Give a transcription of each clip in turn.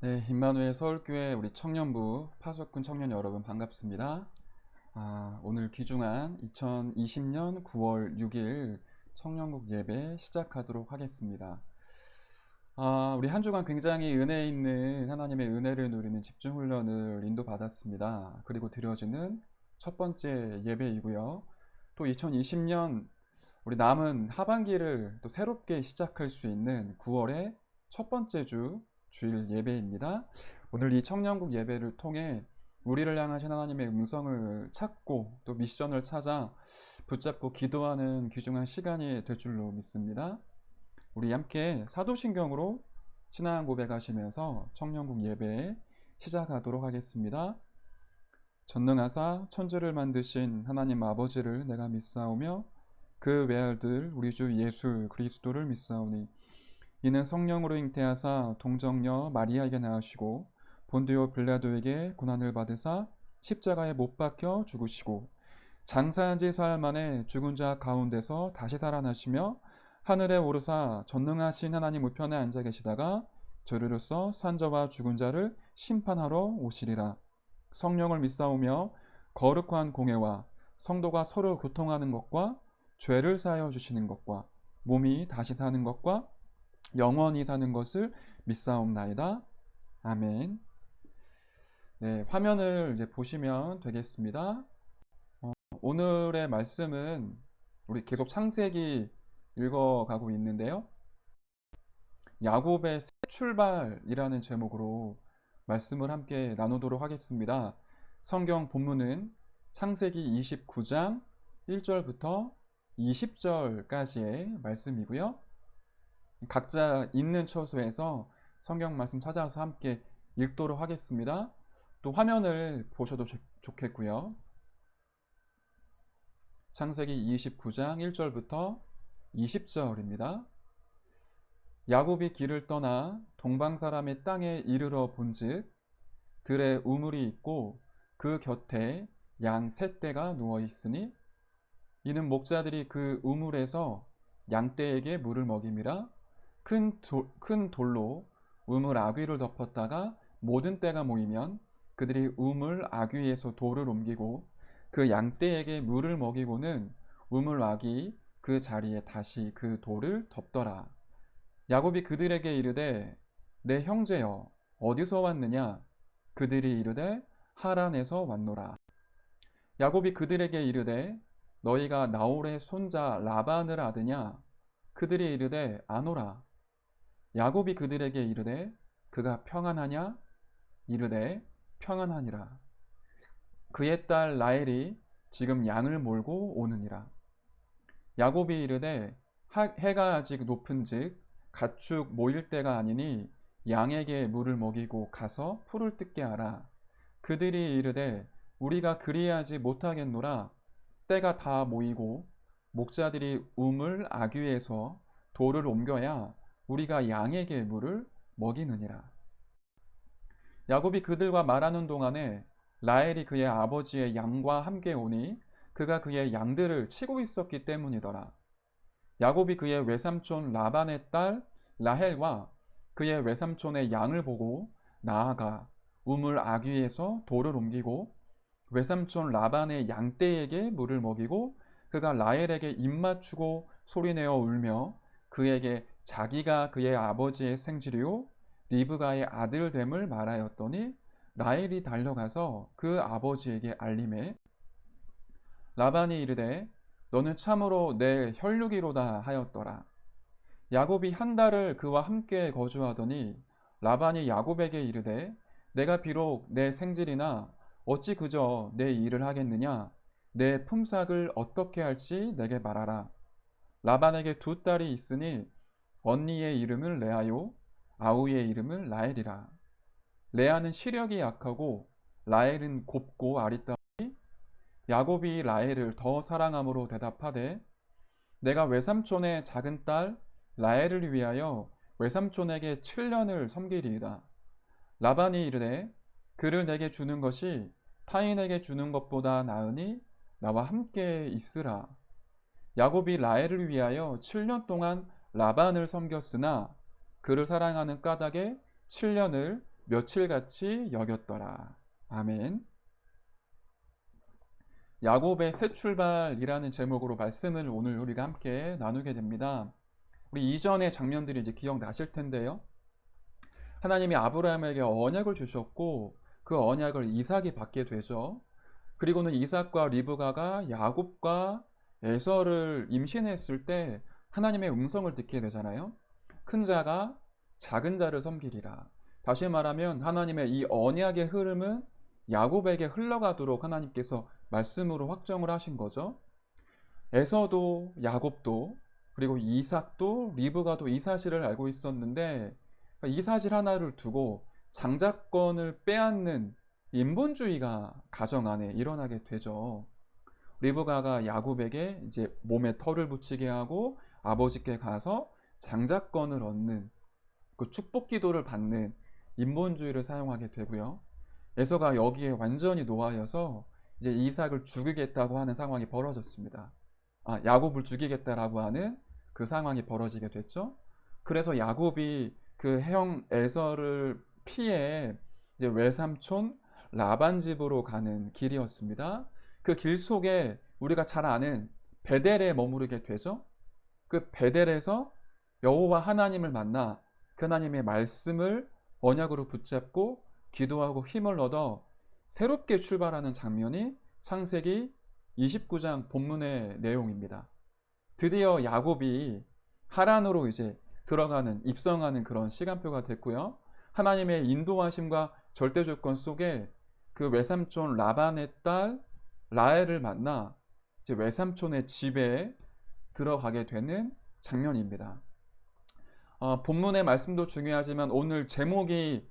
네, 임마누엘 서울교회 우리 청년부 파수꾼 청년 여러분 반갑습니다. 오늘 귀중한 2020년 9월 6일 청년국 예배 시작하도록 하겠습니다. 우리 한 주간 굉장히 은혜 있는 하나님의 은혜를 누리는 집중 훈련을 인도받았습니다. 그리고 드려지는 첫 번째 예배이고요. 또 2020년 우리 남은 하반기를 또 새롭게 시작할 수 있는 9월의 첫 번째 주일 예배입니다. 오늘 이 청년국 예배를 통해 우리를 향하신 하나님의 음성을 찾고 또 미션을 찾아 붙잡고 기도하는 귀중한 시간이 될 줄로 믿습니다. 우리 함께 사도신경으로 신앙 고백하시면서 청년국 예배 시작하도록 하겠습니다. 전능하사 천지를 만드신 하나님 아버지를 내가 믿사오며 그 외아들 우리 주 예수 그리스도를 믿사오니 이는 성령으로 잉태하사 동정녀 마리아에게 낳으시고 본디오 빌라도에게 고난을 받으사 십자가에 못 박혀 죽으시고 장사한 지 사흘 만에 죽은 자 가운데서 다시 살아나시며 하늘에 오르사 전능하신 하나님 우편에 앉아 계시다가 저리로서 산자와 죽은 자를 심판하러 오시리라. 성령을 믿사오며 거룩한 공예와 성도가 서로 교통하는 것과 죄를 사하여 주시는 것과 몸이 다시 사는 것과 영원히 사는 것을 믿사옵나이다. 아멘. 네, 화면을 이제 보시면 되겠습니다. 오늘의 말씀은 우리 계속 창세기 읽어가고 있는데요. 야곱의 새 출발이라는 제목으로 말씀을 함께 나누도록 하겠습니다. 성경 본문은 창세기 29장 1절부터 20절까지의 말씀이고요. 각자 있는 처소에서 성경 말씀 찾아서 함께 읽도록 하겠습니다. 또 화면을 보셔도 좋겠고요. 창세기 29장 1절부터 20절입니다. 야곱이 길을 떠나 동방 사람의 땅에 이르러 본즉 들에 우물이 있고 그 곁에 양 세 떼가 누워 있으니 이는 목자들이 그 우물에서 양떼에게 물을 먹임이라. 큰 돌로 우물 아귀를 덮었다가 모든 떼가 모이면 그들이 우물 아귀에서 돌을 옮기고 그 양떼에게 물을 먹이고는 우물 아귀 그 자리에 다시 그 돌을 덮더라. 야곱이 그들에게 이르되 내 형제여 어디서 왔느냐? 그들이 이르되 하란에서 왔노라. 야곱이 그들에게 이르되 너희가 나홀의 손자 라반을 아느냐? 그들이 이르되 아노라. 야곱이 그들에게 이르되 그가 평안하냐? 이르되 평안하니라. 그의 딸 라헬이 지금 양을 몰고 오느니라. 야곱이 이르되 해가 아직 높은즉 가축 모일 때가 아니니 양에게 물을 먹이고 가서 풀을 뜯게 하라. 그들이 이르되 우리가 그리하지 못하겠노라. 때가 다 모이고 목자들이 우물 아귀에서 돌을 옮겨야 우리가 양에게 물을 먹이느니라. 야곱이 그들과 말하는 동안에 라헬이 그의 아버지의 양과 함께 오니 그가 그의 양들을 치고 있었기 때문이더라. 야곱이 그의 외삼촌 라반의 딸 라헬과 그의 외삼촌의 양을 보고 나아가 우물 아귀에서 돌을 옮기고 외삼촌 라반의 양떼에게 물을 먹이고 그가 라헬에게 입맞추고 소리내어 울며 그에게 자기가 그의 아버지의 생질이요 리브가의 아들됨을 말하였더니 라헬이 달려가서 그 아버지에게 알림해 라반이 이르되 너는 참으로 내 혈육이로다 하였더라. 야곱이 한 달을 그와 함께 거주하더니 라반이 야곱에게 이르되 내가 비록 내 생질이나 어찌 그저 내 일을 하겠느냐? 내 품삯을 어떻게 할지 내게 말하라. 라반에게 두 딸이 있으니 언니의 이름을 레아요 아우의 이름을 라헬이라. 레아는 시력이 약하고 라헬은 곱고 아리따우니 야곱이 라헬을 더 사랑함으로 대답하되 내가 외삼촌의 작은 딸 라헬을 위하여 외삼촌에게 7년을 섬기리이다. 라반이 이르되 그를 내게 주는 것이 타인에게 주는 것보다 나으니 나와 함께 있으라. 야곱이 라헬을 위하여 7년 동안 라반을 섬겼으나 그를 사랑하는 까닭에 7년을 며칠같이 여겼더라. 아멘. 야곱의 새 출발이라는 제목으로 말씀을 오늘 우리가 함께 나누게 됩니다. 우리 이전의 장면들이 이제 기억나실 텐데요. 하나님이 아브라함에게 언약을 주셨고 그 언약을 이삭이 받게 되죠. 그리고는 이삭과 리브가가 야곱과 에서를 임신했을 때 하나님의 음성을 듣게 되잖아요. 큰 자가 작은 자를 섬기리라. 다시 말하면 하나님의 이 언약의 흐름은 야곱에게 흘러가도록 하나님께서 말씀으로 확정을 하신 거죠. 에서도 야곱도 그리고 이삭도 리브가도 이 사실을 알고 있었는데 이 사실 하나를 두고 장자권을 빼앗는 인본주의가 가정 안에 일어나게 되죠. 리브가가 야곱에게 이제 몸에 털을 붙이게 하고 아버지께 가서 장자권을 얻는 그 축복 기도를 받는 인본주의를 사용하게 되고요. 에서가 여기에 완전히 노하여서 이제 이삭을 죽이겠다고 하는 상황이 벌어졌습니다. 야곱을 죽이겠다라고 하는 그 상황이 벌어지게 됐죠. 그래서 야곱이 그 형 에서를 피해 이제 외삼촌 라반 집으로 가는 길이었습니다. 그 길 속에 우리가 잘 아는 베델에 머무르게 되죠. 그 베델에서 여호와 하나님을 만나 그 하나님의 말씀을 언약으로 붙잡고 기도하고 힘을 얻어 새롭게 출발하는 장면이 창세기 29장 본문의 내용입니다. 드디어 야곱이 하란으로 이제 들어가는 입성하는 그런 시간표가 됐고요. 하나님의 인도하심과 절대 조건 속에 그 외삼촌 라반의 딸 라헬을 만나 이제 외삼촌의 집에 들어가게 되는 장면입니다. 본문의 말씀도 중요하지만 오늘 제목이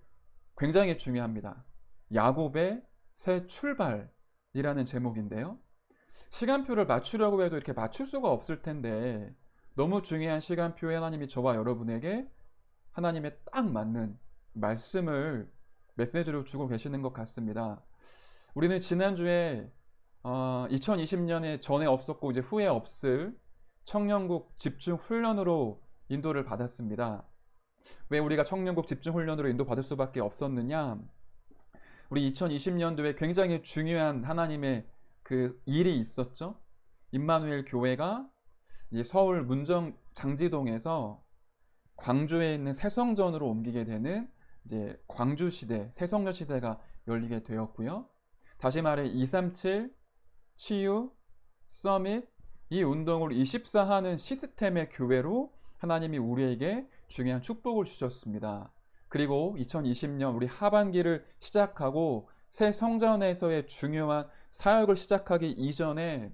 굉장히 중요합니다. 야곱의 새 출발이라는 제목인데요. 시간표를 맞추려고 해도 이렇게 맞출 수가 없을 텐데 너무 중요한 시간표에 하나님이 저와 여러분에게 하나님의 딱 맞는 말씀을 메시지로 주고 계시는 것 같습니다. 우리는 지난주에 2020년에 전에 없었고 이제 후에 없을 청년국 집중 훈련으로 인도를 받았습니다. 왜 우리가 청년국 집중 훈련으로 인도받을 수밖에 없었느냐? 우리 2020년도에 굉장히 중요한 하나님의 그 일이 있었죠. 임마누엘 교회가 이제 서울 문정 장지동에서 광주에 있는 새성전으로 옮기게 되는 이제 광주 시대, 새성년 시대가 열리게 되었고요. 다시 말해 237 치유 서밋 이 운동을 24하는 시스템의 교회로 하나님이 우리에게 중요한 축복을 주셨습니다. 그리고 2020년 우리 하반기를 시작하고 새 성전에서의 중요한 사역을 시작하기 이전에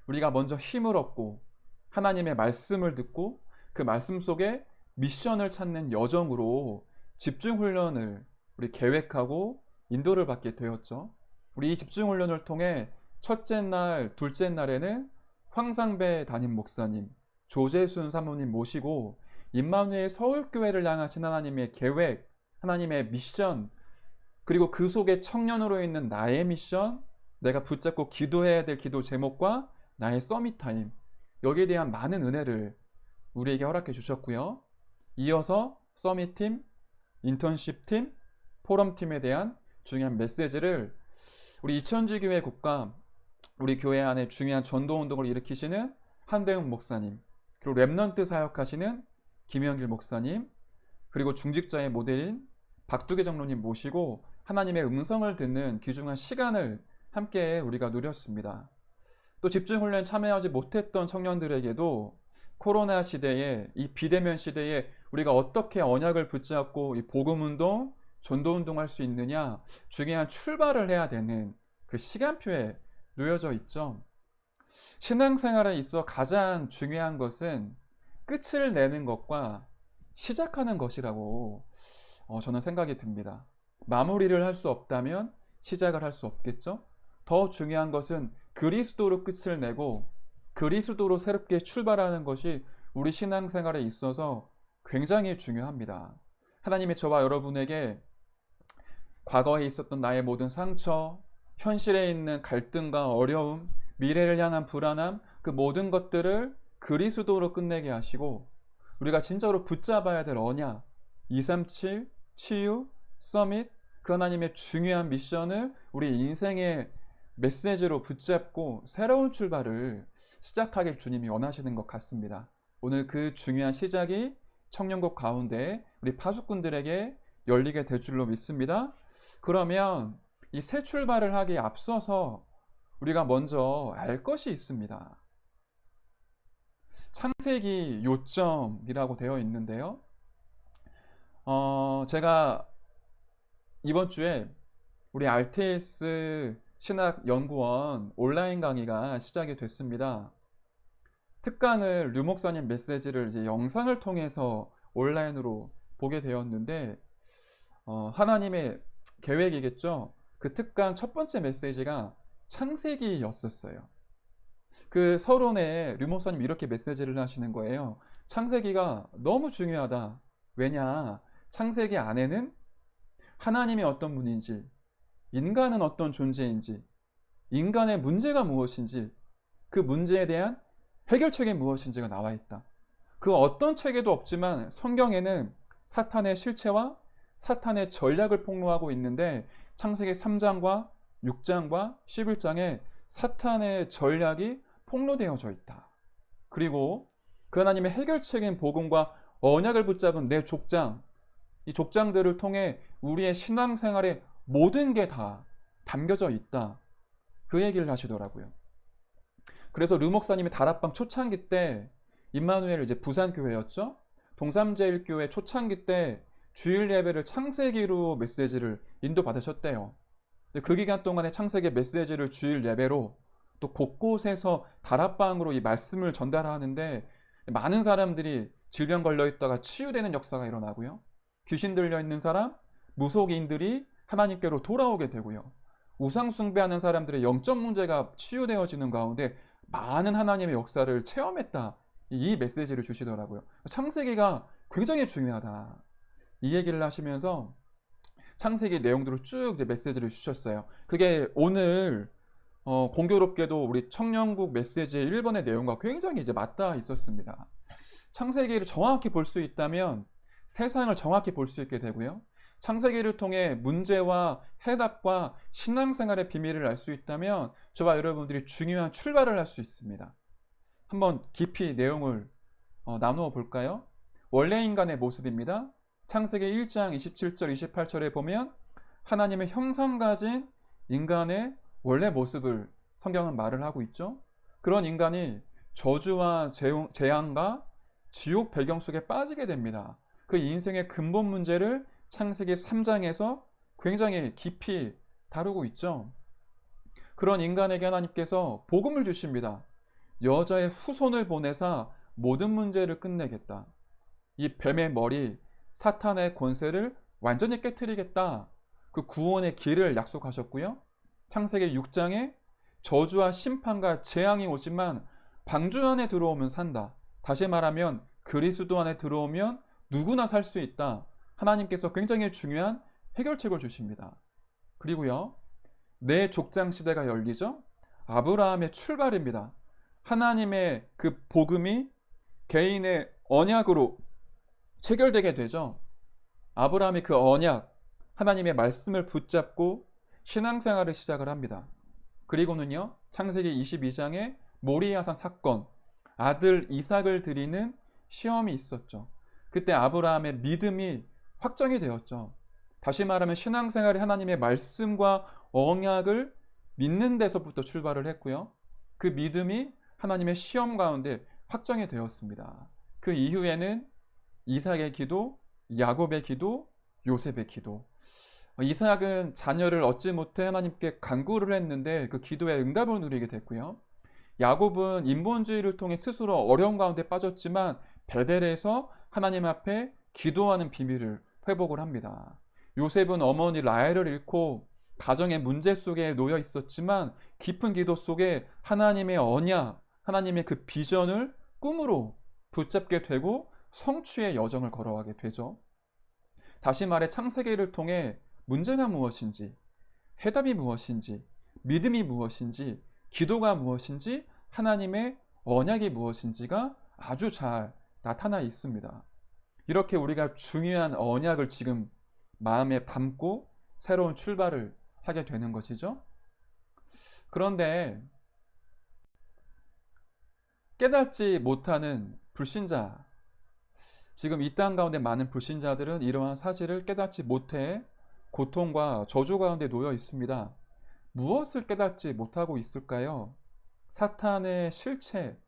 우리가 먼저 힘을 얻고 하나님의 말씀을 듣고 그 말씀 속에 미션을 찾는 여정으로 집중훈련을 우리 계획하고 인도를 받게 되었죠. 우리 이 집중훈련을 통해 첫째 날, 둘째 날에는 황상배 담임 목사님, 조재순 사모님 모시고 임마누엘 서울교회를 향하신 하나님의 계획, 하나님의 미션, 그리고 그 속에 청년으로 있는 나의 미션, 내가 붙잡고 기도해야 될 기도 제목과 나의 서밋 타임, 여기에 대한 많은 은혜를 우리에게 허락해 주셨고요. 이어서 서밋팀, 인턴십팀, 포럼팀에 대한 중요한 메시지를 우리 이천지교회 국가, 우리 교회 안에 중요한 전도운동을 일으키시는 한대웅 목사님, 그리고 랩넌트 사역하시는 김영길 목사님, 그리고 중직자의 모델인 박두계 장로님 모시고 하나님의 음성을 듣는 귀중한 시간을 함께 우리가 누렸습니다. 또 집중훈련 참여하지 못했던 청년들에게도 코로나 시대에, 이 비대면 시대에 우리가 어떻게 언약을 붙잡고 이 복음운동, 전도운동 할 수 있느냐, 중요한 출발을 해야 되는 그 시간표에 놓여져 있죠. 신앙생활에 있어 가장 중요한 것은 끝을 내는 것과 시작하는 것이라고 저는 생각이 듭니다. 마무리를 할 수 없다면 시작을 할 수 없겠죠. 더 중요한 것은 그리스도로 끝을 내고 그리스도로 새롭게 출발하는 것이 우리 신앙생활에 있어서 굉장히 중요합니다. 하나님이 저와 여러분에게 과거에 있었던 나의 모든 상처, 현실에 있는 갈등과 어려움, 미래를 향한 불안함, 그 모든 것들을 그리스도로 끝내게 하시고 우리가 진짜로 붙잡아야 될 언약, 237 치유 서밋, 그 하나님의 중요한 미션을 우리 인생의 메시지로 붙잡고 새로운 출발을 시작하길 주님이 원하시는 것 같습니다. 오늘 그 중요한 시작이 청년국 가운데 우리 파수꾼들에게 열리게 될 줄로 믿습니다. 그러면 이 새 출발을 하기에 앞서서 우리가 먼저 알 것이 있습니다. 창세기 요점이라고 되어 있는데요. 제가 이번 주에 우리 RTS 신학연구원 온라인 강의가 시작이 됐습니다. 특강을 류 목사님 메시지를 이제 영상을 통해서 온라인으로 보게 되었는데 하나님의 계획이겠죠. 그 특강 첫 번째 메시지가 창세기였었어요. 그 서론에 류 목사님 이렇게 메시지를 하시는 거예요. 창세기가 너무 중요하다. 왜냐? 창세기 안에는 하나님이 어떤 분인지, 인간은 어떤 존재인지, 인간의 문제가 무엇인지, 그 문제에 대한 해결책이 무엇인지가 나와 있다. 그 어떤 책에도 없지만 성경에는 사탄의 실체와 사탄의 전략을 폭로하고 있는데 창세기 3장과 6장과 11장에 사탄의 전략이 폭로되어져 있다. 그리고 그 하나님의 해결책인 복음과 언약을 붙잡은 내 족장, 이 족장들을 통해 우리의 신앙생활의 모든 게 다 담겨져 있다. 그 얘기를 하시더라고요. 그래서 류 목사님이 다락방 초창기 때 임마누엘 이제 부산교회였죠. 동삼제일교회 초창기 때 주일 예배를 창세기로 메시지를 인도받으셨대요. 그 기간 동안에 창세기 메시지를 주일 예배로 또 곳곳에서 다락방으로 이 말씀을 전달하는데 많은 사람들이 질병 걸려 있다가 치유되는 역사가 일어나고요. 귀신 들려 있는 사람, 무속인들이 하나님께로 돌아오게 되고요. 우상 숭배하는 사람들의 영적 문제가 치유되어지는 가운데 많은 하나님의 역사를 체험했다. 이 메시지를 주시더라고요. 창세기가 굉장히 중요하다. 이 얘기를 하시면서 창세기 내용들을 쭉 메시지를 주셨어요. 그게 오늘 공교롭게도 우리 청년국 메시지의 1번의 내용과 굉장히 이제 맞닿아 있었습니다. 창세기를 정확히 볼 수 있다면 세상을 정확히 볼 수 있게 되고요. 창세기를 통해 문제와 해답과 신앙생활의 비밀을 알 수 있다면 저와 여러분들이 중요한 출발을 할 수 있습니다. 한번 깊이 내용을 나누어 볼까요? 원래 인간의 모습입니다. 창세기 1장 27절 28절에 보면 하나님의 형상 가진 인간의 원래 모습을 성경은 말을 하고 있죠. 그런 인간이 저주와 재앙과 지옥 배경 속에 빠지게 됩니다. 그 인생의 근본 문제를 창세기 3장에서 굉장히 깊이 다루고 있죠. 그런 인간에게 하나님께서 복음을 주십니다. 여자의 후손을 보내사 모든 문제를 끝내겠다. 이 뱀의 머리, 사탄의 권세를 완전히 깨트리겠다. 그 구원의 길을 약속하셨고요. 창세기 6장에 저주와 심판과 재앙이 오지만 방주 안에 들어오면 산다. 다시 말하면 그리스도 안에 들어오면 누구나 살 수 있다. 하나님께서 굉장히 중요한 해결책을 주십니다. 그리고요, 내 족장 시대가 열리죠. 아브라함의 출발입니다. 하나님의 그 복음이 개인의 언약으로 체결되게 되죠. 아브라함이 그 언약, 하나님의 말씀을 붙잡고 신앙생활을 시작을 합니다. 그리고는요, 창세기 22장에 모리아산 사건, 아들 이삭을 드리는 시험이 있었죠. 그때 아브라함의 믿음이 확정이 되었죠. 다시 말하면 신앙생활이 하나님의 말씀과 언약을 믿는 데서부터 출발을 했고요. 그 믿음이 하나님의 시험 가운데 확정이 되었습니다. 그 이후에는 이삭의 기도, 야곱의 기도, 요셉의 기도. 이삭은 자녀를 얻지 못해 하나님께 간구를 했는데 그 기도에 응답을 누리게 됐고요. 야곱은 인본주의를 통해 스스로 어려운 가운데 빠졌지만 베델에서 하나님 앞에 기도하는 비밀을 회복을 합니다. 요셉은 어머니 라헬을 잃고 가정의 문제 속에 놓여 있었지만 깊은 기도 속에 하나님의 언약, 하나님의 그 비전을 꿈으로 붙잡게 되고 성취의 여정을 걸어가게 되죠. 다시 말해 창세기를 통해 문제가 무엇인지, 해답이 무엇인지, 믿음이 무엇인지, 기도가 무엇인지, 하나님의 언약이 무엇인지가 아주 잘 나타나 있습니다. 이렇게 우리가 중요한 언약을 지금 마음에 담고 새로운 출발을 하게 되는 것이죠. 그런데 깨닫지 못하는 불신자, 지금 이 땅 가운데 많은 불신자들은 이러한 사실을 깨닫지 못해 고통과 저주 가운데 놓여 있습니다. 무엇을 깨닫지 못하고 있을까요? 사탄의 실체,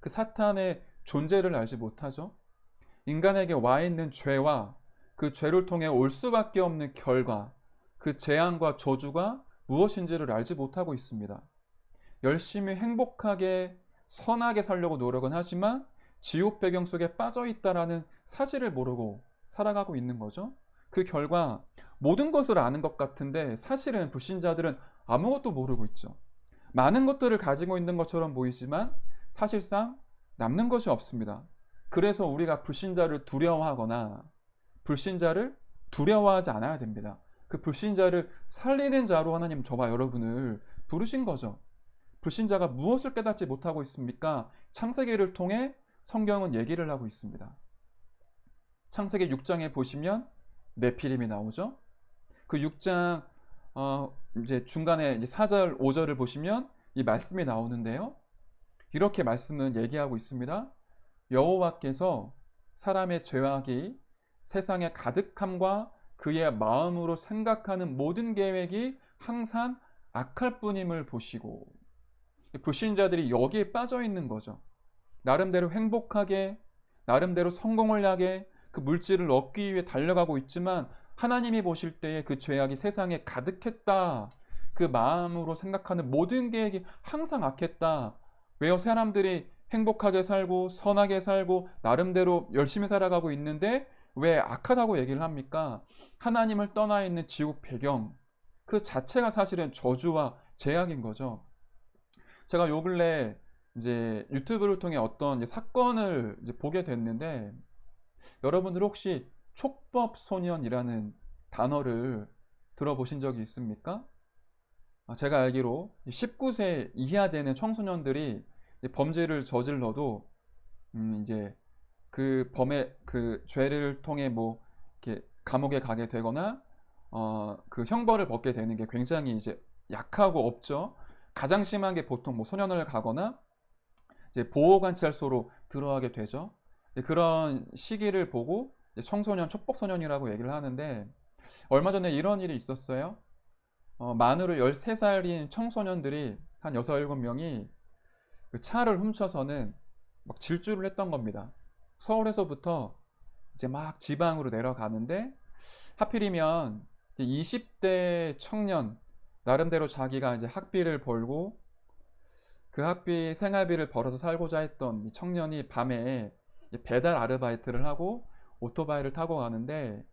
그 사탄의 존재를 알지 못하죠. 인간에게 와 있는 죄와 그 죄를 통해 올 수밖에 없는 결과, 그 재앙과 저주가 무엇인지를 알지 못하고 있습니다. 열심히 행복하게 선하게 살려고 노력은 하지만 지옥 배경 속에 빠져 있다라는 사실을 모르고 살아가고 있는 거죠. 그 결과 모든 것을 아는 것 같은데 사실은 불신자들은 아무것도 모르고 있죠. 많은 것들을 가지고 있는 것처럼 보이지만 사실상 남는 것이 없습니다. 그래서 우리가 불신자를 두려워하거나 불신자를 두려워하지 않아야 됩니다. 그 불신자를 살리는 자로 하나님 저와 여러분을 부르신 거죠. 불신자가 무엇을 깨닫지 못하고 있습니까? 창세기를 통해 성경은 얘기를 하고 있습니다. 창세기 6장에 보시면 네피림이 나오죠. 그 6장 이제 중간에 이제 4절, 5절을 보시면 이 말씀이 나오는데요. 이렇게 말씀은 얘기하고 있습니다. 여호와께서 사람의 죄악이 세상에 가득함과 그의 마음으로 생각하는 모든 계획이 항상 악할 뿐임을 보시고, 불신자들이 여기에 빠져 있는 거죠. 나름대로 행복하게, 나름대로 성공을 향해 그 물질을 얻기 위해 달려가고 있지만 하나님이 보실 때에 그 죄악이 세상에 가득했다. 그 마음으로 생각하는 모든 계획이 항상 악했다. 왜요? 사람들이 행복하게 살고 선하게 살고 나름대로 열심히 살아가고 있는데 왜 악하다고 얘기를 합니까? 하나님을 떠나 있는 지옥 배경 그 자체가 사실은 저주와 죄악인 거죠. 제가 요 근래 이제 유튜브를 통해 어떤 사건을 이제 보게 됐는데, 여러분들 혹시 촉법소년이라는 단어를 들어보신 적이 있습니까? 제가 알기로 19세 이하 되는 청소년들이 범죄를 저질러도 이제 그 범의 그 죄를 통해 뭐 이렇게 감옥에 가게 되거나 그 형벌을 받게 되는 게 굉장히 이제 약하고 없죠. 가장 심한 게 보통 뭐 소년원을 가거나 이제 보호관찰소로 들어가게 되죠. 그런 시기를 보고 청소년, 촉법소년이라고 얘기를 하는데, 얼마 전에 이런 일이 있었어요. 만으로 13살인 청소년들이 한 6, 7명이 그 차를 훔쳐서는 막 질주를 했던 겁니다. 서울에서부터 이제 막 지방으로 내려가는데, 하필이면 20대 청년, 나름대로 자기가 이제 학비를 벌고 그 학비 생활비를 벌어서 살고자 했던 이 청년이 밤에 배달 아르바이트를 하고 오토바이를 타고 가는데,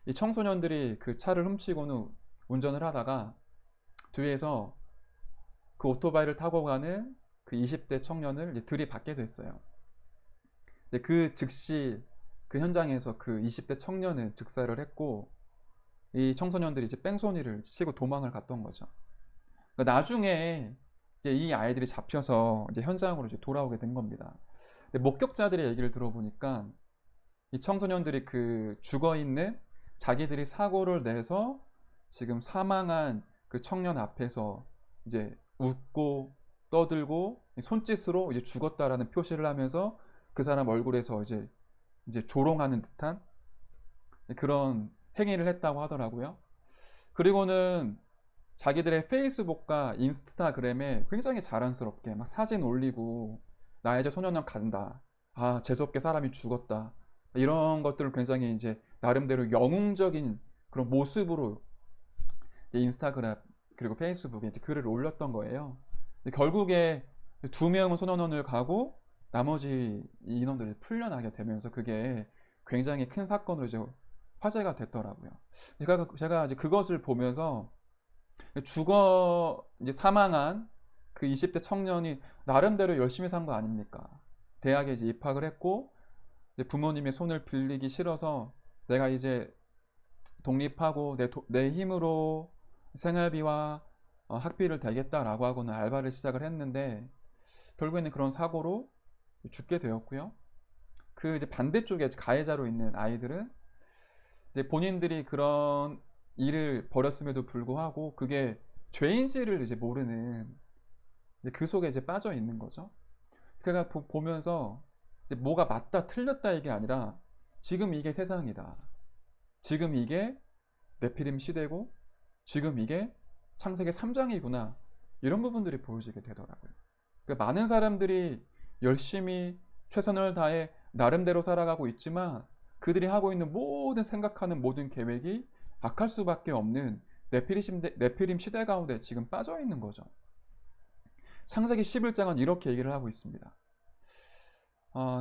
이 청소년들이 그 차를 훔치고는 운전을 하다가 뒤에서 그 오토바이를 타고 가는 그 20대 청년을 들이받게 됐어요. 그 즉시 그 현장에서 그 20대 청년은 즉사를 했고, 이 청소년들이 이제 뺑소니를 치고 도망을 갔던 거죠. 그러니까 나중에 이제 이 아이들이 잡혀서 이제 현장으로 이제 돌아오게 된 겁니다. 근데 목격자들의 얘기를 들어보니까 이 청소년들이 그 죽어 있는 자기들이 사고를 내서 지금 사망한 그 청년 앞에서 이제 웃고 떠들고 손짓으로 이제 죽었다라는 표시를 하면서 그 사람 얼굴에서 이제 조롱하는 듯한 그런 행위를 했다고 하더라고요. 그리고는 자기들의 페이스북과 인스타그램에 굉장히 자랑스럽게 막 사진 올리고 나 이제 소년원 간다. 아, 재수없게 사람이 죽었다. 이런 것들을 굉장히 이제 나름대로 영웅적인 그런 모습으로 인스타그램 그리고 페이스북에 이제 글을 올렸던 거예요. 결국에 2명은 소년원을 가고 나머지 인원들이 풀려나게 되면서 그게 굉장히 큰 사건으로 이제 화제가 됐더라고요. 제가 이제 그것을 보면서 죽어 이제 사망한 그 20대 청년이 나름대로 열심히 산 거 아닙니까? 대학에 이제 입학을 했고 이제 부모님의 손을 빌리기 싫어서 내가 이제 독립하고 내 힘으로 생활비와 학비를 대겠다라고 하고는 알바를 시작을 했는데 결국에는 그런 사고로 죽게 되었고요. 그 이제 반대쪽에 가해자로 있는 아이들은 이제 본인들이 그런 일을 벌였음에도 불구하고 그게 죄인지를 이제 모르는 이제 그 속에 이제 빠져 있는 거죠. 그러니까 보면서 이제 뭐가 맞다 틀렸다 이게 아니라 지금 이게 세상이다. 지금 이게 네피림 시대고 지금 이게 창세기 3장이구나. 이런 부분들이 보여지게 되더라고요. 그러니까 많은 사람들이 열심히 최선을 다해 나름대로 살아가고 있지만 그들이 하고 있는 모든 생각하는 모든 계획이 악할 수밖에 없는 네피림 시대 가운데 지금 빠져 있는 거죠. 창세기 11장은 이렇게 얘기를 하고 있습니다.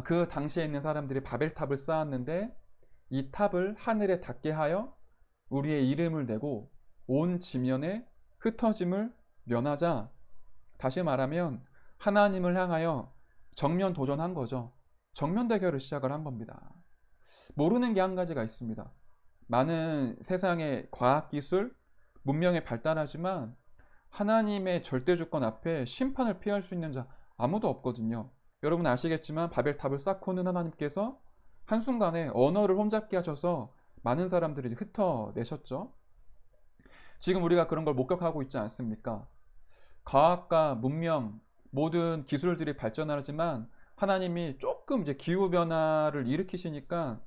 그 당시에 있는 사람들이 바벨탑을 쌓았는데 이 탑을 하늘에 닿게 하여 우리의 이름을 내고 온 지면에 흩어짐을 면하자. 다시 말하면 하나님을 향하여 정면 도전한 거죠. 정면 대결을 시작을 한 겁니다. 모르는 게 한 가지가 있습니다. 많은 세상의 과학기술, 문명에 발달하지만 하나님의 절대 주권 앞에 심판을 피할 수 있는 자 아무도 없거든요. 여러분 아시겠지만 바벨탑을 쌓고는 하나님께서 한순간에 언어를 혼잡게 하셔서 많은 사람들이 흩어내셨죠. 지금 우리가 그런 걸 목격하고 있지 않습니까? 과학과 문명, 모든 기술들이 발전하지만 하나님이 조금 이제 기후 변화를 일으키시니까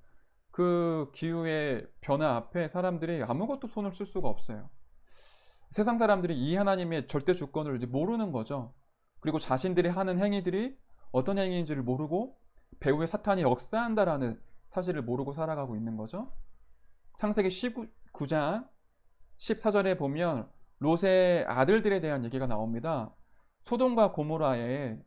그 기후의 변화 앞에 사람들이 아무것도 손을 쓸 수가 없어요. 세상 사람들이 이 하나님의 절대 주권을 이제 모르는 거죠. 그리고 자신들이 하는 행위들이 어떤 행위인지를 모르고 배후에 사탄이 역사한다라는 사실을 모르고 살아가고 있는 거죠. 창세기 19장 14절에 보면 롯의 아들들에 대한 얘기가 나옵니다. 소돔과 고모라에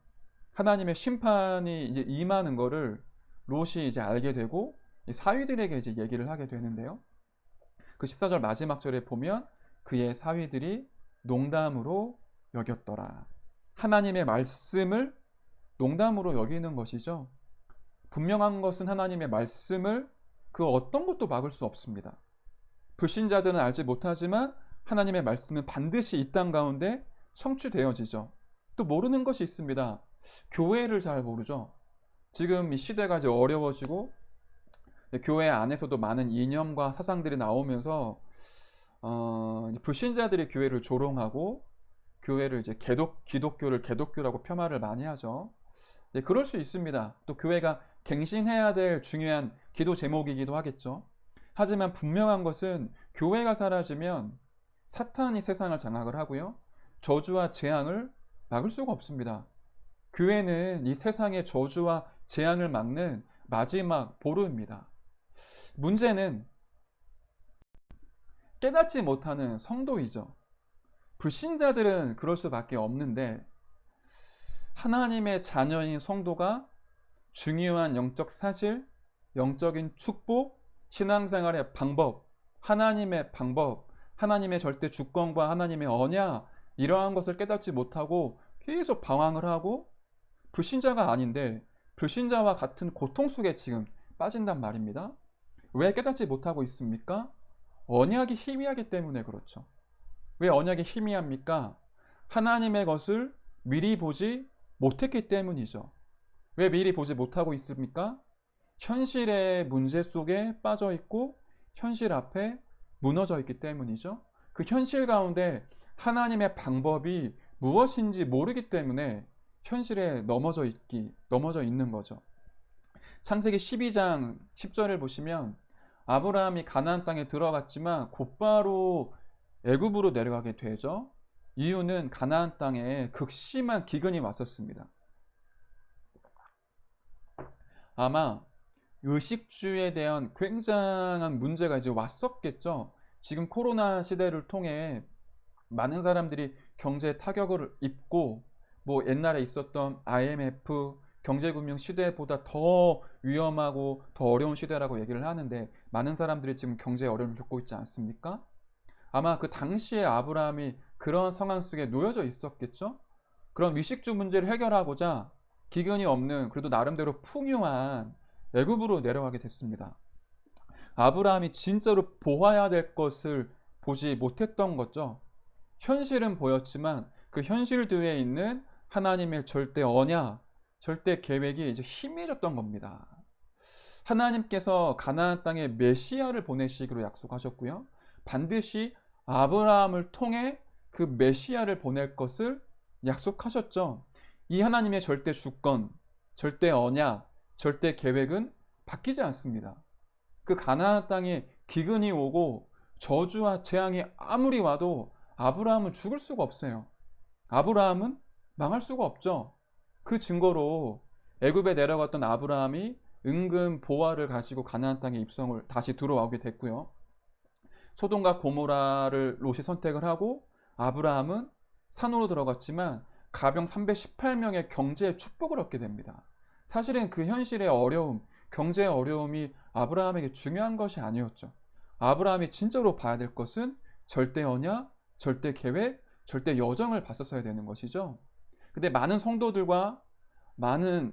하나님의 심판이 이제 임하는 거를 롯이 이제 알게 되고 사위들에게 이제 얘기를 하게 되는데요. 그 14절 마지막 절에 보면 그의 사위들이 농담으로 여겼더라. 하나님의 말씀을 농담으로 여기는 것이죠. 분명한 것은 하나님의 말씀을 그 어떤 것도 막을 수 없습니다. 불신자들은 알지 못하지만 하나님의 말씀은 반드시 이 땅 가운데 성취되어지죠. 또 모르는 것이 있습니다. 교회를 잘 모르죠. 지금 이 시대가 이제 어려워지고 교회 안에서도 많은 이념과 사상들이 나오면서 불신자들이 교회를 조롱하고 교회를 이제 기독교를 개독교라고 폄하를 많이 하죠. 네, 그럴 수 있습니다. 또 교회가 갱신해야 될 중요한 기도 제목이기도 하겠죠. 하지만 분명한 것은 교회가 사라지면 사탄이 세상을 장악을 하고요. 저주와 재앙을 막을 수가 없습니다. 교회는 이 세상의 저주와 재앙을 막는 마지막 보루입니다. 문제는 깨닫지 못하는 성도이죠. 불신자들은 그럴 수밖에 없는데 하나님의 자녀인 성도가 중요한 영적 사실, 영적인 축복, 신앙생활의 방법, 하나님의 방법, 하나님의 절대 주권과 하나님의 언약 이러한 것을 깨닫지 못하고 계속 방황을 하고 불신자가 아닌데 불신자와 같은 고통 속에 지금 빠진단 말입니다. 왜 깨닫지 못하고 있습니까? 언약이 희미하기 때문에 그렇죠. 왜 언약이 희미합니까? 하나님의 것을 미리 보지 못했기 때문이죠. 왜 미리 보지 못하고 있습니까? 현실의 문제 속에 빠져 있고 현실 앞에 무너져 있기 때문이죠. 그 현실 가운데 하나님의 방법이 무엇인지 모르기 때문에 현실에 넘어져 있는 거죠. 창세기 12장 10절을 보시면 아브라함이 가나안 땅에 들어갔지만 곧바로 애굽으로 내려가게 되죠. 이유는 가나안 땅에 극심한 기근이 왔었습니다. 아마 의식주에 대한 굉장한 문제가 이제 왔었겠죠. 지금 코로나 시대를 통해 많은 사람들이 경제 타격을 입고 뭐 옛날에 있었던 IMF 경제금융 시대보다 더 위험하고 더 어려운 시대라고 얘기를 하는데 많은 사람들이 지금 경제 어려움을 겪고 있지 않습니까? 아마 그 당시에 아브라함이 그런 상황 속에 놓여져 있었겠죠? 그런 위식주 문제를 해결하고자 기근이 없는 그래도 나름대로 풍요한 애굽으로 내려가게 됐습니다. 아브라함이 진짜로 보아야 될 것을 보지 못했던 거죠. 현실은 보였지만 그 현실 뒤에 있는 하나님의 절대 언약, 절대 계획이 이제 희미해졌던 겁니다. 하나님께서 가나안 땅에 메시아를 보내시기로 약속하셨고요. 반드시 아브라함을 통해 그 메시아를 보낼 것을 약속하셨죠. 이 하나님의 절대 주권, 절대 언약, 절대 계획은 바뀌지 않습니다. 그 가나안 땅에 기근이 오고 저주와 재앙이 아무리 와도 아브라함은 죽을 수가 없어요. 아브라함은 망할 수가 없죠. 그 증거로 애굽에 내려갔던 아브라함이 은근 보화를 가지고 가나안 땅에 입성을 다시 들어오게 됐고요. 소돔과 고모라를 롯이 선택을 하고 아브라함은 산으로 들어갔지만 가병 318명의 경제의 축복을 얻게 됩니다. 사실은 그 현실의 어려움, 경제의 어려움이 아브라함에게 중요한 것이 아니었죠. 아브라함이 진짜로 봐야 될 것은 절대 언약, 절대 계획, 절대 여정을 봤었어야 되는 것이죠. 근데 많은 성도들과 많은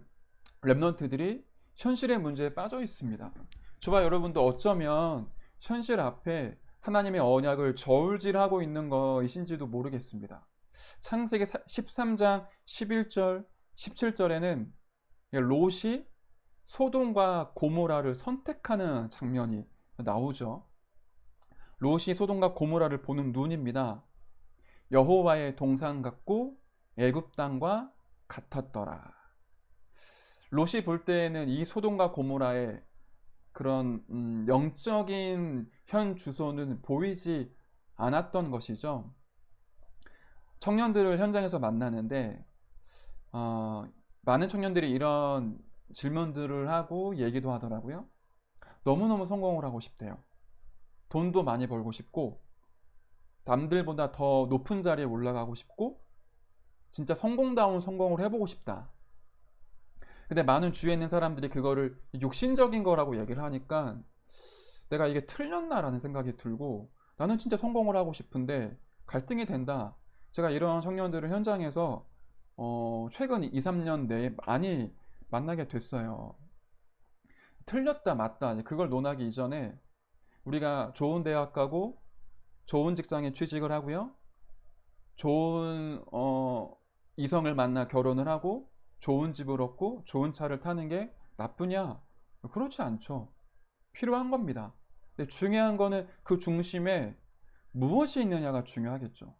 랩런트들이 현실의 문제에 빠져 있습니다. 저와 여러분도 어쩌면 현실 앞에 하나님의 언약을 저울질하고 있는 것이신지도 모르겠습니다. 창세기 13장 11절, 17절에는 롯이 소돔과 고모라를 선택하는 장면이 나오죠. 롯이 소돔과 고모라를 보는 눈입니다. 여호와의 동산 같고 애굽 땅과 같았더라. 롯이 볼 때에는 이 소돔과 고모라의 그런 영적인 현 주소는 보이지 않았던 것이죠. 청년들을 현장에서 만나는데 많은 청년들이 이런 질문들을 하고 얘기도 하더라고요. 너무너무 성공을 하고 싶대요. 돈도 많이 벌고 싶고 남들보다 더 높은 자리에 올라가고 싶고 진짜 성공다운 성공을 해보고 싶다. 근데 많은 주위에 있는 사람들이 그거를 육신적인 거라고 얘기를 하니까 내가 이게 틀렸나라는 생각이 들고 나는 진짜 성공을 하고 싶은데 갈등이 된다. 제가 이런 청년들을 현장에서 최근 2, 3년 내에 많이 만나게 됐어요. 틀렸다 맞다 그걸 논하기 이전에 우리가 좋은 대학 가고 좋은 직장에 취직을 하고요. 좋은 이성을 만나 결혼을 하고 좋은 집을 얻고 좋은 차를 타는 게 나쁘냐? 그렇지 않죠. 필요한 겁니다. 근데 중요한 거는 그 중심에 무엇이 있느냐가 중요하겠죠.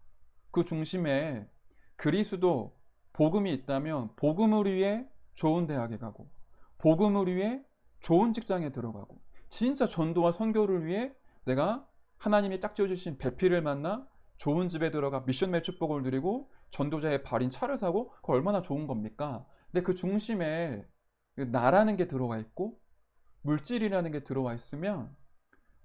그 중심에 그리스도 복음이 있다면 복음을 위해 좋은 대학에 가고 복음을 위해 좋은 직장에 들어가고 진짜 전도와 선교를 위해 내가 하나님이 딱 지어주신 배필을 만나 좋은 집에 들어가 미션맨 축복을 누리고 전도자의 발인 차를 사고 그거 얼마나 좋은 겁니까? 근데 그 중심에 나라는 게 들어와 있고 물질이라는 게 들어와 있으면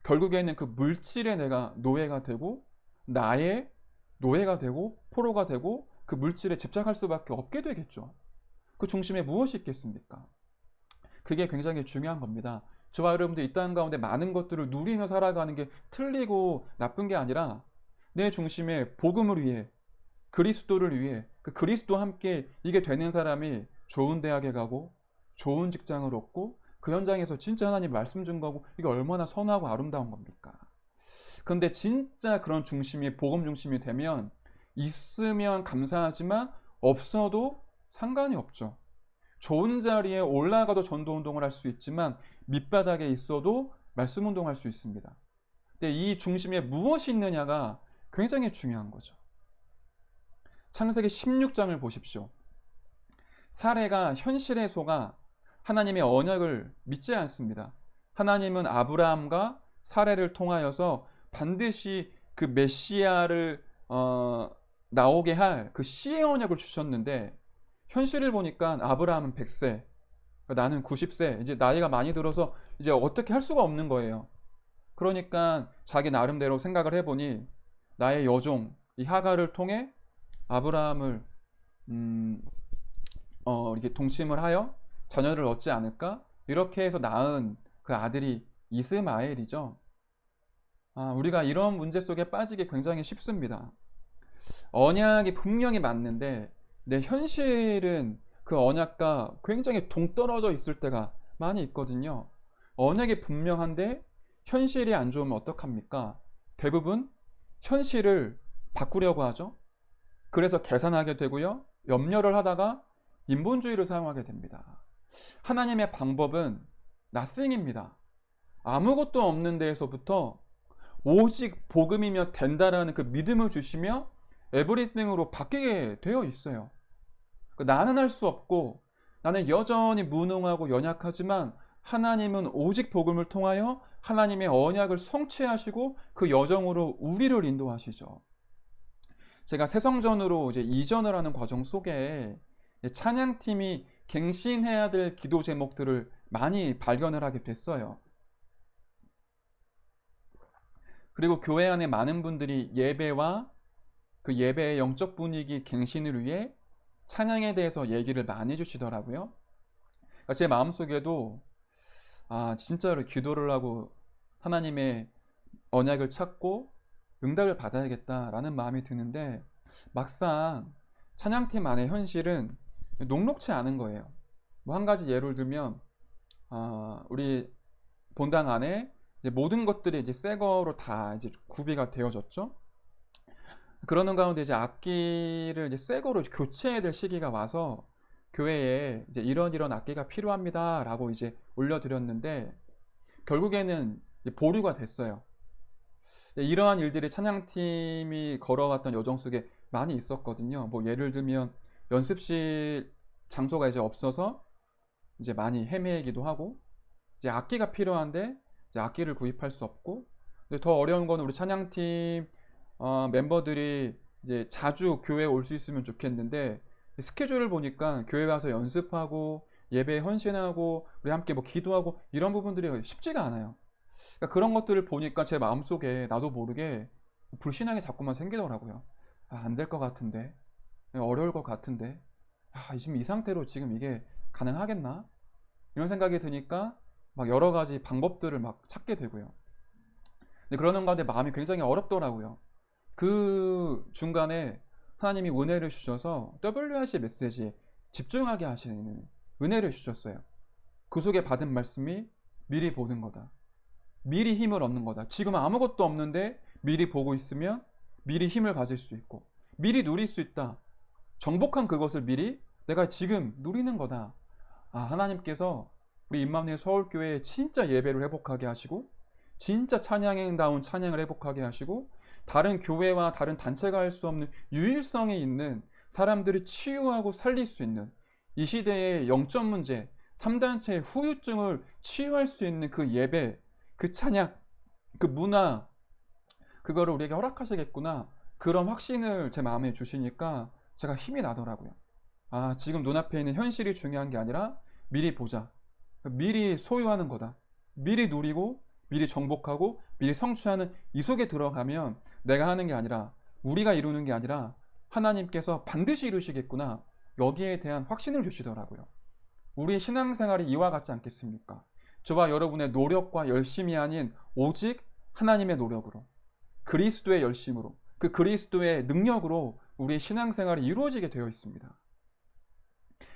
결국에는 그 물질에 내가 노예가 되고 나의 노예가 되고 포로가 되고 그 물질에 집착할 수밖에 없게 되겠죠. 그 중심에 무엇이 있겠습니까? 그게 굉장히 중요한 겁니다. 저와 여러분들 이 땅 가운데 많은 것들을 누리며 살아가는 게 틀리고 나쁜 게 아니라 내 중심에 복음을 위해 그리스도를 위해 그 그리스도와 함께 이게 되는 사람이 좋은 대학에 가고 좋은 직장을 얻고 그 현장에서 진짜 하나님 말씀 증거하고 이게 얼마나 선하고 아름다운 겁니까? 그런데 진짜 그런 중심이 복음 중심이 되면 있으면 감사하지만 없어도 상관이 없죠. 좋은 자리에 올라가도 전도 운동을 할 수 있지만 밑바닥에 있어도 말씀 운동할 수 있습니다. 근데 이 중심에 무엇이 있느냐가 굉장히 중요한 거죠. 창세기 16장을 보십시오. 사례가 현실에 속아 하나님의 언약을 믿지 않습니다. 하나님은 아브라함과 사례를 통하여서 반드시 그 메시아를 나오게 할 그 씨의 언약을 주셨는데 현실을 보니까 아브라함은 100세, 나는 90세, 이제 나이가 많이 들어서 이제 어떻게 할 수가 없는 거예요. 그러니까 자기 나름대로 생각을 해보니 나의 여종 이 하갈을 통해 아브라함을 이렇게 동침을 하여 자녀를 얻지 않을까? 이렇게 해서 낳은 그 아들이 이스마엘이죠. 우리가 이런 문제 속에 빠지기 굉장히 쉽습니다. 언약이 분명히 맞는데 내 현실은 그 언약과 굉장히 동떨어져 있을 때가 많이 있거든요. 언약이 분명한데 현실이 안 좋으면 어떡합니까? 대부분 현실을 바꾸려고 하죠. 그래서 계산하게 되고요. 염려를 하다가 인본주의를 사용하게 됩니다. 하나님의 방법은 nothing입니다. 아무것도 없는 데에서부터 오직 복음이면 된다라는 그 믿음을 주시며 everything으로 바뀌게 되어 있어요. 나는 할 수 없고 나는 여전히 무능하고 연약하지만 하나님은 오직 복음을 통하여 하나님의 언약을 성취하시고 그 여정으로 우리를 인도하시죠. 제가 새성전으로 이제 이전을 하는 과정 속에 찬양팀이 갱신해야 될 기도 제목들을 많이 발견을 하게 됐어요. 그리고 교회 안에 많은 분들이 예배와 그 예배의 영적 분위기 갱신을 위해 찬양에 대해서 얘기를 많이 해주시더라고요. 그러니까 제 마음속에도 진짜로 기도를 하고 하나님의 언약을 찾고 응답을 받아야겠다라는 마음이 드는데 막상 찬양팀 안의 현실은 녹록치 않은 거예요. 뭐 한 가지 예를 들면 우리 본당 안에 이제 모든 것들이 이제 새 거로 다 이제 구비가 되어졌죠. 그러는 가운데 이제 악기를 이제 새 거로 교체해야 될 시기가 와서 교회에 이제 이런 악기가 필요합니다라고 이제 올려드렸는데 결국에는 이제 보류가 됐어요. 이러한 일들이 찬양팀이 걸어왔던 여정 속에 많이 있었거든요. 뭐 예를 들면 연습실 장소가 이제 없어서 이제 많이 헤매기도 하고 이제 악기가 필요한데 이제 악기를 구입할 수 없고 근데 더 어려운 건 우리 찬양팀 멤버들이 이제 자주 교회에 올 수 있으면 좋겠는데 스케줄을 보니까 교회 와서 연습하고 예배에 헌신하고 우리 함께 뭐 기도하고 이런 부분들이 쉽지가 않아요. 그러니까 그런 것들을 보니까 제 마음속에 나도 모르게 불신앙이 자꾸만 생기더라고요. 안 될 것 같은데, 어려울 것 같은데, 지금 이 상태로 지금 이게 가능하겠나? 이런 생각이 드니까 막 여러 가지 방법들을 막 찾게 되고요. 근데 그러는 가운데 마음이 굉장히 어렵더라고요. 그 중간에 하나님이 은혜를 주셔서 WRC 메시지에 집중하게 하시는 은혜를 주셨어요. 그 속에 받은 말씀이 미리 보는 거다. 미리 힘을 얻는 거다. 지금 아무것도 없는데 미리 보고 있으면 미리 힘을 가질 수 있고 미리 누릴 수 있다. 정복한 그것을 미리 내가 지금 누리는 거다. 하나님께서 우리 임마누엘 서울교회에 진짜 예배를 회복하게 하시고 진짜 찬양다운 찬양을 회복하게 하시고 다른 교회와 다른 단체가 할 수 없는 유일성이 있는 사람들이 치유하고 살릴 수 있는 이 시대의 영적 문제 3단체의 후유증을 치유할 수 있는 그 예배 그 찬양, 그 문화 그거를 우리에게 허락하시겠구나 그런 확신을 제 마음에 주시니까 제가 힘이 나더라고요. 지금 눈앞에 있는 현실이 중요한 게 아니라 미리 보자. 미리 소유하는 거다. 미리 누리고 미리 정복하고 미리 성취하는 이 속에 들어가면 내가 하는 게 아니라 우리가 이루는 게 아니라 하나님께서 반드시 이루시겠구나 여기에 대한 확신을 주시더라고요. 우리의 신앙생활이 이와 같지 않겠습니까? 저와 여러분의 노력과 열심이 아닌 오직 하나님의 노력으로 그리스도의 열심으로 그 그리스도의 능력으로 우리의 신앙생활이 이루어지게 되어 있습니다.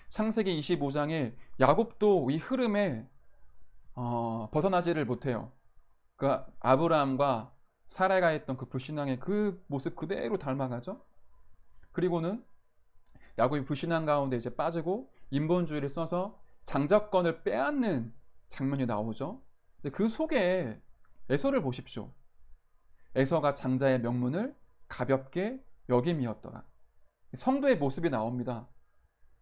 창세기 25장에 야곱도 이 흐름에 벗어나지를 못해요. 그 아브라함과 사라가 했던 그 불신앙의 그 모습 그대로 닮아가죠. 그리고는 야곱이 불신앙 가운데 이제 빠지고 인본주의를 써서 장자권을 빼앗는 장면이 나오죠. 근데 그 속에 에서를 보십시오. 에서가 장자의 명분을 가볍게 여김이었더라. 성도의 모습이 나옵니다.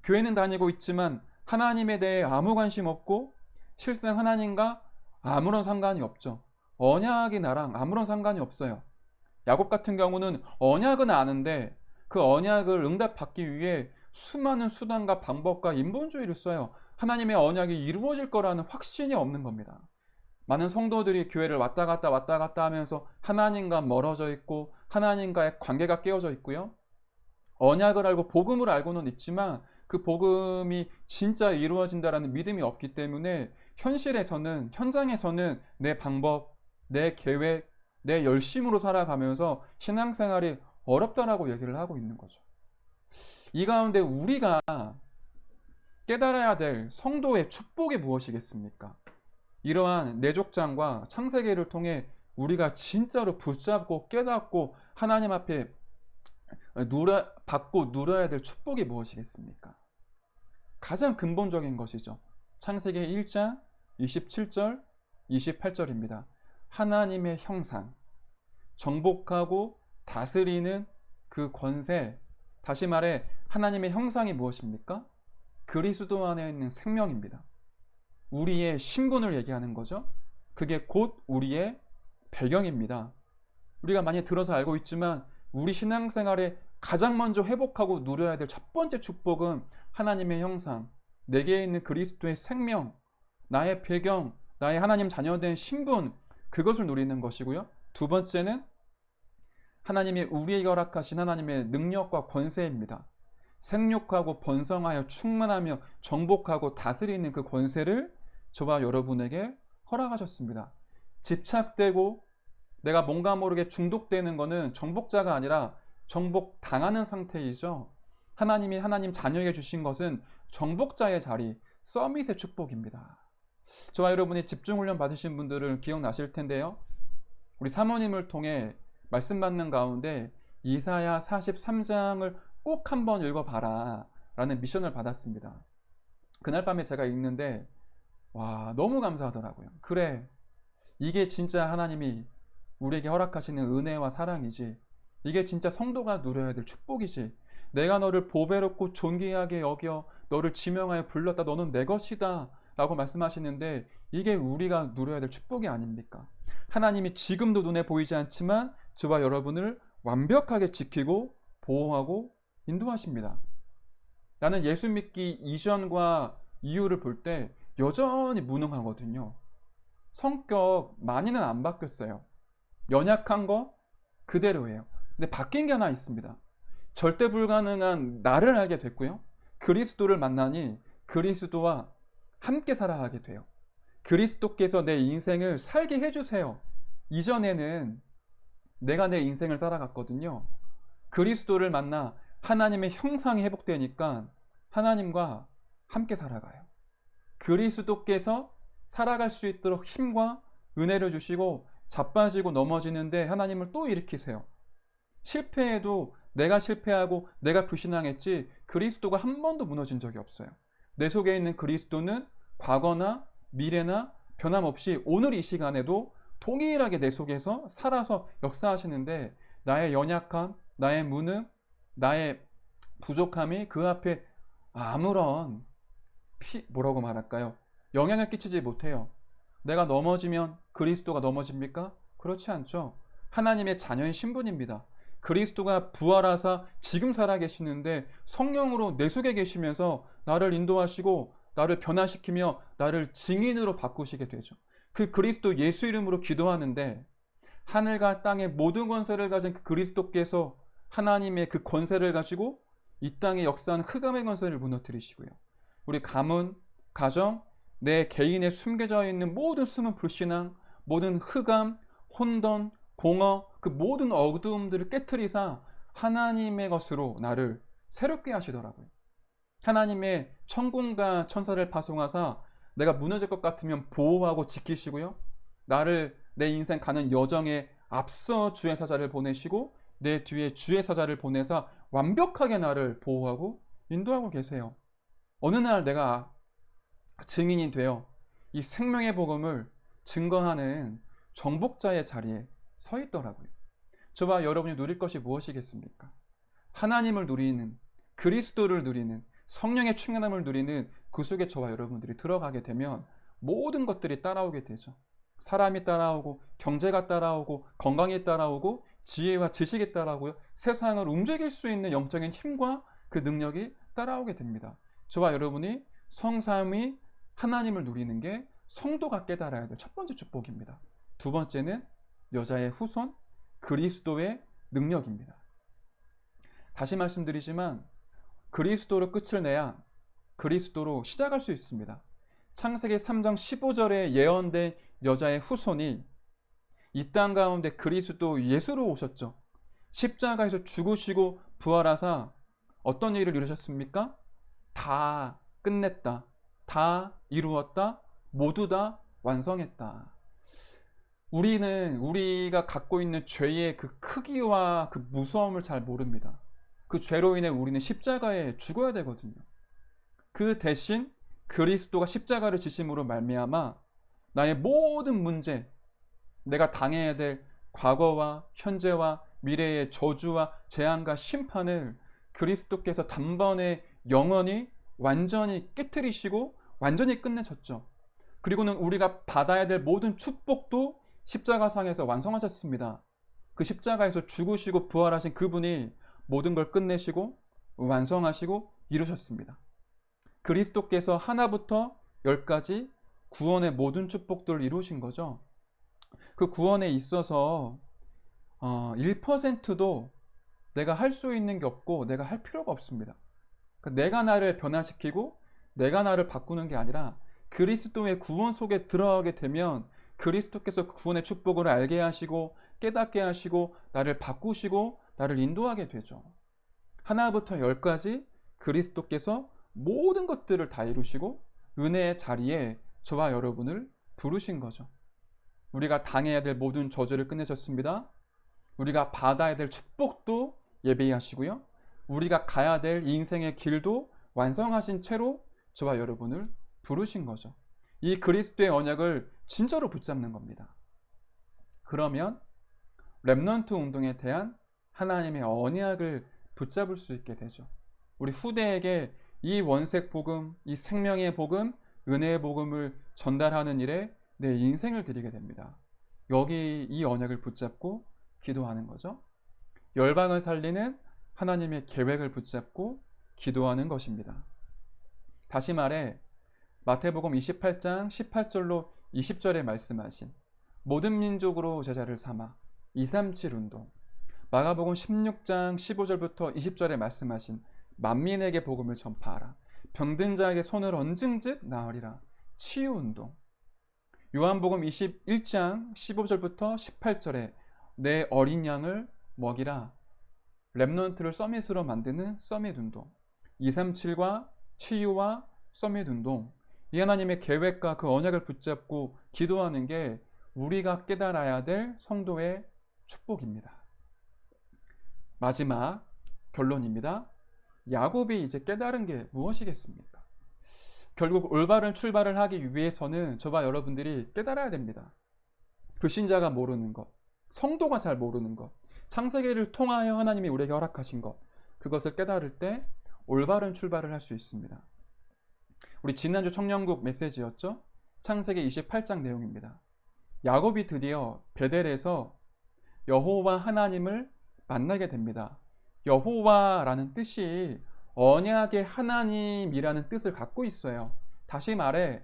교회는 다니고 있지만 하나님에 대해 아무 관심 없고 실상 하나님과 아무런 상관이 없죠. 언약이 나랑 아무런 상관이 없어요. 야곱 같은 경우는 언약은 아는데 그 언약을 응답받기 위해 수많은 수단과 방법과 인본주의를 써요. 하나님의 언약이 이루어질 거라는 확신이 없는 겁니다. 많은 성도들이 교회를 왔다 갔다 하면서 하나님과 멀어져 있고 하나님과의 관계가 깨어져 있고요. 언약을 알고 복음을 알고는 있지만 그 복음이 진짜 이루어진다라는 믿음이 없기 때문에 현장에서는 내 방법, 내 계획, 내 열심으로 살아가면서 신앙생활이 어렵다라고 얘기를 하고 있는 거죠. 이 가운데 우리가 깨달아야 될 성도의 축복이 무엇이겠습니까? 이러한 내족장과 창세기를 통해 우리가 진짜로 붙잡고 깨닫고 하나님 앞에 받고 누려야 될 축복이 무엇이겠습니까? 가장 근본적인 것이죠. 창세기 1장 27절, 28절입니다. 하나님의 형상, 정복하고 다스리는 그 권세, 다시 말해 하나님의 형상이 무엇입니까? 그리스도 안에 있는 생명입니다. 우리의 신분을 얘기하는 거죠. 그게 곧 우리의 배경입니다. 우리가 많이 들어서 알고 있지만 우리 신앙생활에 가장 먼저 회복하고 누려야 될 첫 번째 축복은 하나님의 형상, 내게 있는 그리스도의 생명, 나의 배경, 나의 하나님 자녀된 신분, 그것을 누리는 것이고요. 두 번째는 하나님이 우리에게 허락하신 하나님의 능력과 권세입니다. 생육하고 번성하여 충만하며 정복하고 다스리는 그 권세를 저와 여러분에게 허락하셨습니다. 집착되고 내가 뭔가 모르게 중독되는 것은 정복자가 아니라 정복당하는 상태이죠. 하나님이 하나님 자녀에게 주신 것은 정복자의 자리, 서밋의 축복입니다. 저와 여러분이 집중훈련 받으신 분들은 기억나실 텐데요. 우리 사모님을 통해 말씀 받는 가운데 이사야 43장을 꼭 한번 읽어봐라 라는 미션을 받았습니다. 그날 밤에 제가 읽는데 와, 너무 감사하더라고요. 그래, 이게 진짜 하나님이 우리에게 허락하시는 은혜와 사랑이지, 이게 진짜 성도가 누려야 될 축복이지, 내가 너를 보배롭고 존귀하게 여겨 너를 지명하여 불렀다, 너는 내 것이다 라고 말씀하시는데 이게 우리가 누려야 될 축복이 아닙니까? 하나님이 지금도 눈에 보이지 않지만 저와 여러분을 완벽하게 지키고 보호하고 인도하십니다. 나는 예수 믿기 이전과 이후를 볼 때 여전히 무능하거든요. 성격 많이는 안 바뀌었어요. 연약한 거 그대로예요. 근데 바뀐 게 하나 있습니다. 절대 불가능한 나를 알게 됐고요. 그리스도를 만나니 그리스도와 함께 살아가게 돼요. 그리스도께서 내 인생을 살게 해주세요. 이전에는 내가 내 인생을 살아갔거든요. 그리스도를 만나 하나님의 형상이 회복되니까 하나님과 함께 살아가요. 그리스도께서 살아갈 수 있도록 힘과 은혜를 주시고 자빠지고 넘어지는데 하나님을 또 일으키세요. 실패해도 내가 실패하고 내가 불신앙했지 그리스도가 한 번도 무너진 적이 없어요. 내 속에 있는 그리스도는 과거나 미래나 변함없이 오늘 이 시간에도 동일하게 내 속에서 살아서 역사하시는데 나의 연약함, 나의 무능, 나의 부족함이 그 앞에 아무런 뭐라고 말할까요? 영향을 끼치지 못해요. 내가 넘어지면 그리스도가 넘어집니까? 그렇지 않죠. 하나님의 자녀의 신분입니다. 그리스도가 부활하사 지금 살아계시는데 성령으로 내 속에 계시면서 나를 인도하시고 나를 변화시키며 나를 증인으로 바꾸시게 되죠. 그 그리스도 예수 이름으로 기도하는데 하늘과 땅의 모든 권세를 가진 그 그리스도께서 하나님의 그 권세를 가지고 이 땅에 역사하는 흑암의 권세를 무너뜨리시고요. 우리 가문, 가정, 내 개인에 숨겨져 있는 모든 숨은 불신앙, 모든 흑암, 혼돈, 공허, 그 모든 어두움들을 깨트리사 하나님의 것으로 나를 새롭게 하시더라고요. 하나님의 천군과 천사를 파송하사 내가 무너질 것 같으면 보호하고 지키시고요. 나를 내 인생 가는 여정에 앞서 주의 사자를 보내시고 내 뒤에 주의 사자를 보내사 완벽하게 나를 보호하고 인도하고 계세요. 어느 날 내가 증인이 되어 이 생명의 복음을 증거하는 정복자의 자리에 서 있더라고요. 저와 여러분이 누릴 것이 무엇이겠습니까? 하나님을 누리는, 그리스도를 누리는, 성령의 충만함을 누리는 그 속에 저와 여러분들이 들어가게 되면 모든 것들이 따라오게 되죠. 사람이 따라오고 경제가 따라오고 건강이 따라오고 지혜와 지식이 따라오고요. 세상을 움직일 수 있는 영적인 힘과 그 능력이 따라오게 됩니다. 저와 여러분이 성삼위 하나님을 누리는 게 성도가 깨달아야 될 첫 번째 축복입니다. 두 번째는 여자의 후손 그리스도의 능력입니다. 다시 말씀드리지만 그리스도로 끝을 내야 그리스도로 시작할 수 있습니다. 창세기 3장 15절에 예언된 여자의 후손이 이 땅 가운데 그리스도 예수로 오셨죠. 십자가에서 죽으시고 부활하사 어떤 일을 이루셨습니까? 다 끝냈다. 다 이루었다. 모두 다 완성했다. 우리가 갖고 있는 죄의 그 크기와 그 무서움을 잘 모릅니다. 그 죄로 인해 우리는 십자가에 죽어야 되거든요. 그 대신 그리스도가 십자가를 지심으로 말미암아 나의 모든 문제, 내가 당해야 될 과거와 현재와 미래의 저주와 재앙과 심판을 그리스도께서 단번에 영원히 완전히 깨트리시고 완전히 끝내셨죠. 그리고는 우리가 받아야 될 모든 축복도 십자가상에서 완성하셨습니다. 그 십자가에서 죽으시고 부활하신 그분이 모든 걸 끝내시고 완성하시고 이루셨습니다. 그리스도께서 하나부터 열까지 구원의 모든 축복들을 이루신 거죠. 그 구원에 있어서 1%도 내가 할 수 있는 게 없고 내가 할 필요가 없습니다. 그러니까 내가 나를 변화시키고 내가 나를 바꾸는 게 아니라 그리스도의 구원 속에 들어가게 되면 그리스도께서 구원의 축복을 알게 하시고 깨닫게 하시고 나를 바꾸시고 나를 인도하게 되죠. 하나부터 열까지 그리스도께서 모든 것들을 다 이루시고 은혜의 자리에 저와 여러분을 부르신 거죠. 우리가 당해야 될 모든 저주를 끝내셨습니다. 우리가 받아야 될 축복도 예비하시고요. 우리가 가야 될 인생의 길도 완성하신 채로 저와 여러분을 부르신 거죠. 이 그리스도의 언약을 진짜로 붙잡는 겁니다. 그러면 렘넌트 운동에 대한 하나님의 언약을 붙잡을 수 있게 되죠. 우리 후대에게 이 원색 복음, 이 생명의 복음, 은혜의 복음을 전달하는 일에 내 인생을 드리게 됩니다. 여기 이 언약을 붙잡고 기도하는 거죠. 열방을 살리는 하나님의 계획을 붙잡고 기도하는 것입니다. 다시 말해 마태복음 28장 18절로 20절에 말씀하신 모든 민족으로 제자를 삼아 237 운동, 마가복음 16장 15절부터 20절에 말씀하신 만민에게 복음을 전파하라, 병든 자에게 손을 얹은 즉 나으리라 치유 운동, 요한복음 21장 15절부터 18절에 내 어린 양을 먹이라 렘넌트를 서밋으로 만드는 서밋 운동, 237과 치유와 서밋 운동, 이 하나님의 계획과 그 언약을 붙잡고 기도하는 게 우리가 깨달아야 될 성도의 축복입니다. 마지막 결론입니다. 야곱이 이제 깨달은 게 무엇이겠습니까? 결국 올바른 출발을 하기 위해서는 저와 여러분들이 깨달아야 됩니다. 불신자가 모르는 것, 성도가 잘 모르는 것, 창세기를 통하여 하나님이 우리에게 허락하신 것, 그것을 깨달을 때 올바른 출발을 할 수 있습니다. 우리 지난주 청년국 메시지였죠? 창세기 28장 내용입니다. 야곱이 드디어 베델에서 여호와 하나님을 만나게 됩니다. 여호와라는 뜻이 언약의 하나님이라는 뜻을 갖고 있어요. 다시 말해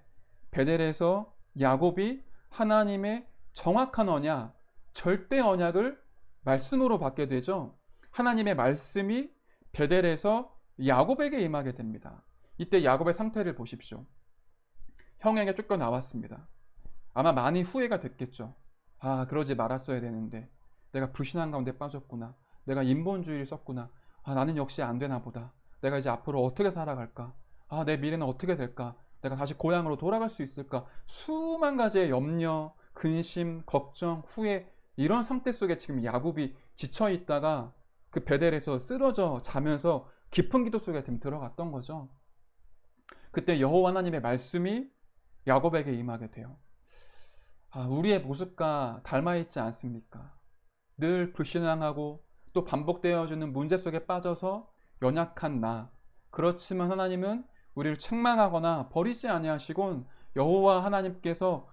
베델에서 야곱이 하나님의 정확한 언약, 절대 언약을 말씀으로 받게 되죠. 하나님의 말씀이 베델에서 야곱에게 임하게 됩니다. 이때 야곱의 상태를 보십시오. 형에게 쫓겨나왔습니다. 아마 많이 후회가 됐겠죠. 아, 그러지 말았어야 되는데 내가 불신앙 가운데 빠졌구나. 내가 인본주의를 썼구나. 아, 나는 역시 안 되나 보다. 내가 이제 앞으로 어떻게 살아갈까? 아, 내 미래는 어떻게 될까? 내가 다시 고향으로 돌아갈 수 있을까? 수만 가지의 염려, 근심, 걱정, 후회, 이런 상태 속에 지금 야곱이 지쳐 있다가 그 베델에서 쓰러져 자면서 깊은 기도 속에 들어갔던 거죠. 그때 여호와 하나님의 말씀이 야곱에게 임하게 돼요. 아, 우리의 모습과 닮아있지 않습니까? 늘 불신앙하고 또 반복되어지는 문제 속에 빠져서 연약한 나. 그렇지만 하나님은 우리를 책망하거나 버리지 아니하시곤 여호와 하나님께서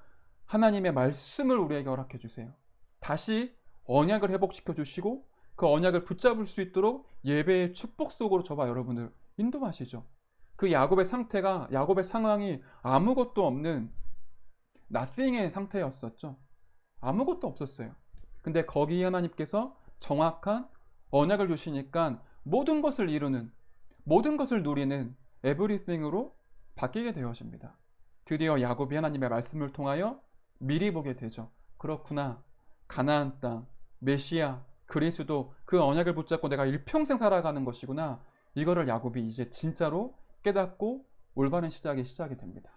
하나님의 말씀을 우리에게 허락해 주세요. 다시 언약을 회복시켜 주시고 그 언약을 붙잡을 수 있도록 예배의 축복 속으로 저와 여러분을 인도하시죠. 그 야곱의 상태가, 야곱의 상황이 아무것도 없는 nothing의 상태였었죠. 아무것도 없었어요. 근데 거기에 하나님께서 정확한 언약을 주시니까 모든 것을 이루는, 모든 것을 누리는 everything으로 바뀌게 되어집니다. 드디어 야곱이 하나님의 말씀을 통하여 미리 보게 되죠. 그렇구나. 가나안 땅, 메시아, 그리스도, 그 언약을 붙잡고 내가 일평생 살아가는 것이구나. 이거를 야곱이 이제 진짜로 깨닫고 올바른 시작이 됩니다.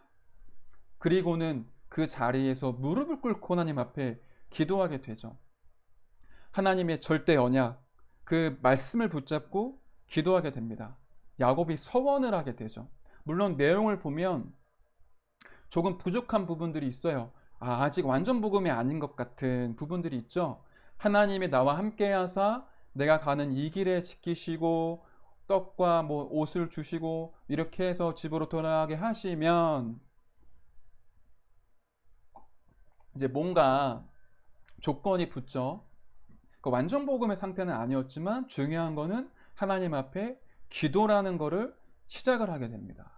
그리고는 그 자리에서 무릎을 꿇고 하나님 앞에 기도하게 되죠. 하나님의 절대 언약, 그 말씀을 붙잡고 기도하게 됩니다. 야곱이 서원을 하게 되죠. 물론 내용을 보면 조금 부족한 부분들이 있어요. 아직 완전 복음이 아닌 것 같은 부분들이 있죠. 하나님이 나와 함께 하사 내가 가는 이 길에 지키시고 떡과 뭐 옷을 주시고 이렇게 해서 집으로 돌아가게 하시면 이제 뭔가 조건이 붙죠. 그 완전 복음의 상태는 아니었지만 중요한 거는 하나님 앞에 기도라는 거를 시작을 하게 됩니다.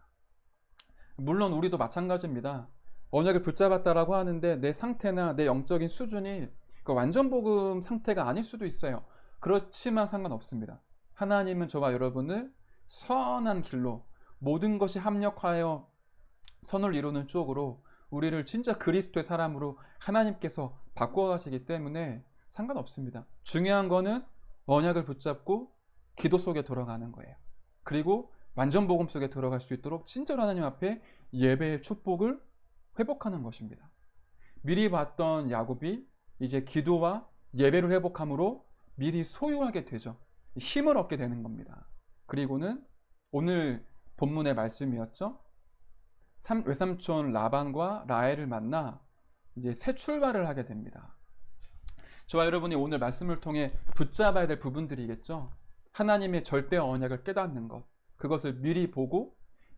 물론 우리도 마찬가지입니다. 언약을 붙잡았다라고 하는데 내 상태나 내 영적인 수준이 그 완전 복음 상태가 아닐 수도 있어요. 그렇지만 상관없습니다. 하나님은 저와 여러분을 선한 길로 모든 것이 합력하여 선을 이루는 쪽으로 우리를 진짜 그리스도의 사람으로 하나님께서 바꿔가시기 때문에 상관없습니다. 중요한 거는 언약을 붙잡고 기도 속에 들어가는 거예요. 그리고 완전 복음 속에 들어갈 수 있도록 친절 하나님 앞에 예배의 축복을 회복하는 것입니다. 미리 봤던 야곱이 이제 기도와 예배를 회복함으로 미리 소유하게 되죠. 힘을 얻게 되는 겁니다. 그리고는 오늘 본문의 말씀이었죠. 외삼촌 라반과 라헬을 만나 이제 새 출발을 하게 됩니다. 저와 여러분이 오늘 말씀을 통해 붙잡아야 될 부분들이겠죠. 하나님의 절대 언약을 깨닫는 것, 그것을 미리 보고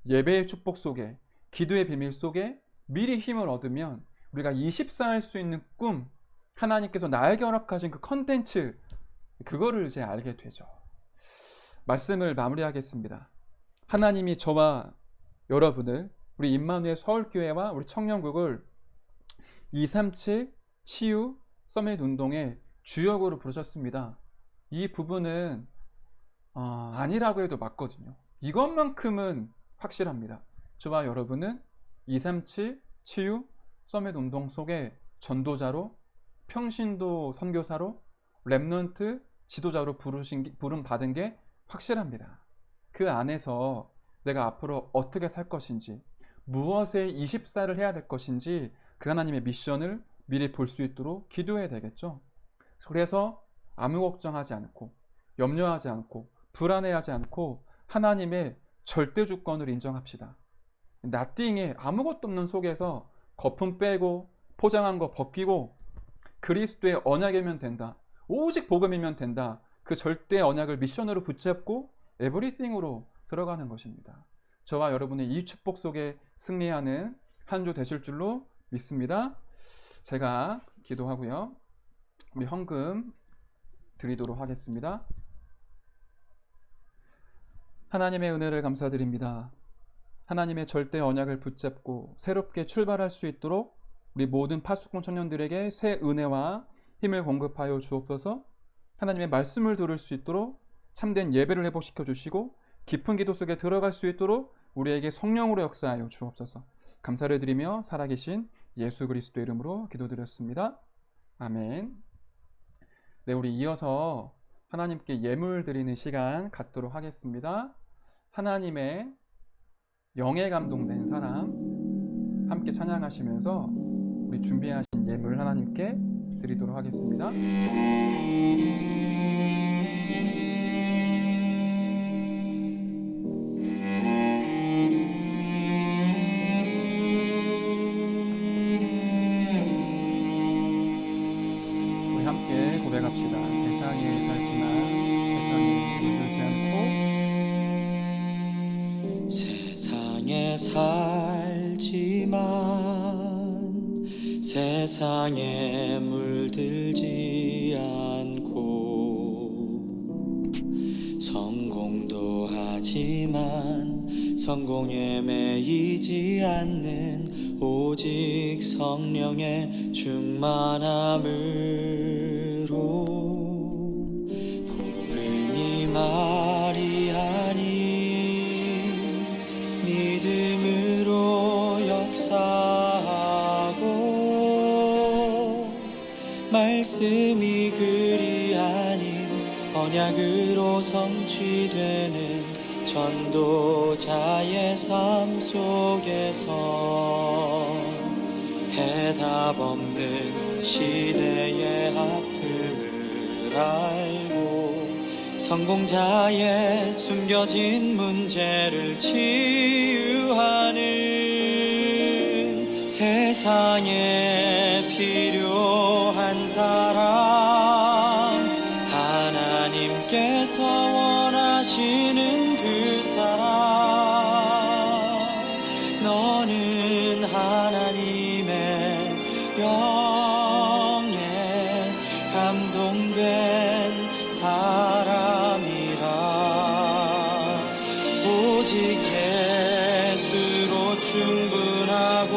예배의 축복 속에, 기도의 비밀 속에 미리 힘을 얻으면 우리가 24할 수 있는 꿈, 하나님께서 나에게 허락하신 그 컨텐츠, 그거를 이제 알게 되죠. 말씀을 마무리하겠습니다. 하나님이 저와 여러분을, 우리 임마누엘 서울교회와 우리 청년국을 237 치유 서밋 운동의 주역으로 부르셨습니다. 이 부분은 아니라고 해도 맞거든요. 이것만큼은 확실합니다. 저와 여러분은 237 치유 서밋 운동 속에 전도자로, 평신도 선교사로, 렘넌트 지도자로 부름 받은 게 확실합니다. 그 안에서 내가 앞으로 어떻게 살 것인지, 무엇에 24를 해야 될 것인지 그 하나님의 미션을 미리 볼 수 있도록 기도해야 되겠죠. 그래서 아무 걱정하지 않고, 염려하지 않고, 불안해하지 않고 하나님의 절대 주권을 인정합시다. 나띵에 아무것도 없는 속에서 거품 빼고 포장한 거 벗기고 그리스도의 언약이면 된다, 오직 복음이면 된다, 그 절대 언약을 미션으로 붙잡고 에브리띵으로 들어가는 것입니다. 저와 여러분의 이 축복 속에 승리하는 한 주 되실 줄로 믿습니다. 제가 기도하고요, 우리 헌금 드리도록 하겠습니다. 하나님의 은혜를 감사드립니다. 하나님의 절대 언약을 붙잡고 새롭게 출발할 수 있도록 우리 모든 파수꾼 청년들에게 새 은혜와 힘을 공급하여 주옵소서. 하나님의 말씀을 들을 수 있도록 참된 예배를 회복시켜 주시고 깊은 기도 속에 들어갈 수 있도록 우리에게 성령으로 역사하여 주옵소서. 감사를 드리며 살아계신 예수 그리스도 이름으로 기도드렸습니다. 아멘. 네, 우리 이어서 하나님께 예물 드리는 시간 갖도록 하겠습니다. 하나님의 영에 감동된 사람 함께 찬양하시면서 우리 준비하신 예물 하나님께 드리도록 하겠습니다. 우리 함께 고백합시다. 세상에 살지만 세상에 물들지 않고, 세상에 살지만 세상에 물들지 않고, 성공도 하지만 성공에 매이지 않는 오직 성령의 충만함으로 복음이 말이 아닌 믿음으로 역사하고, 말씀이 글이 아닌 언약으로 성취되는 전도자의 삶 속에서 해답 없는 시대의 아픔을 알고, 성공자의 숨겨진 문제를 치유하는 세상에 너는 하나님의 영에 감동된 사람이라. 오직 예수로 충분하고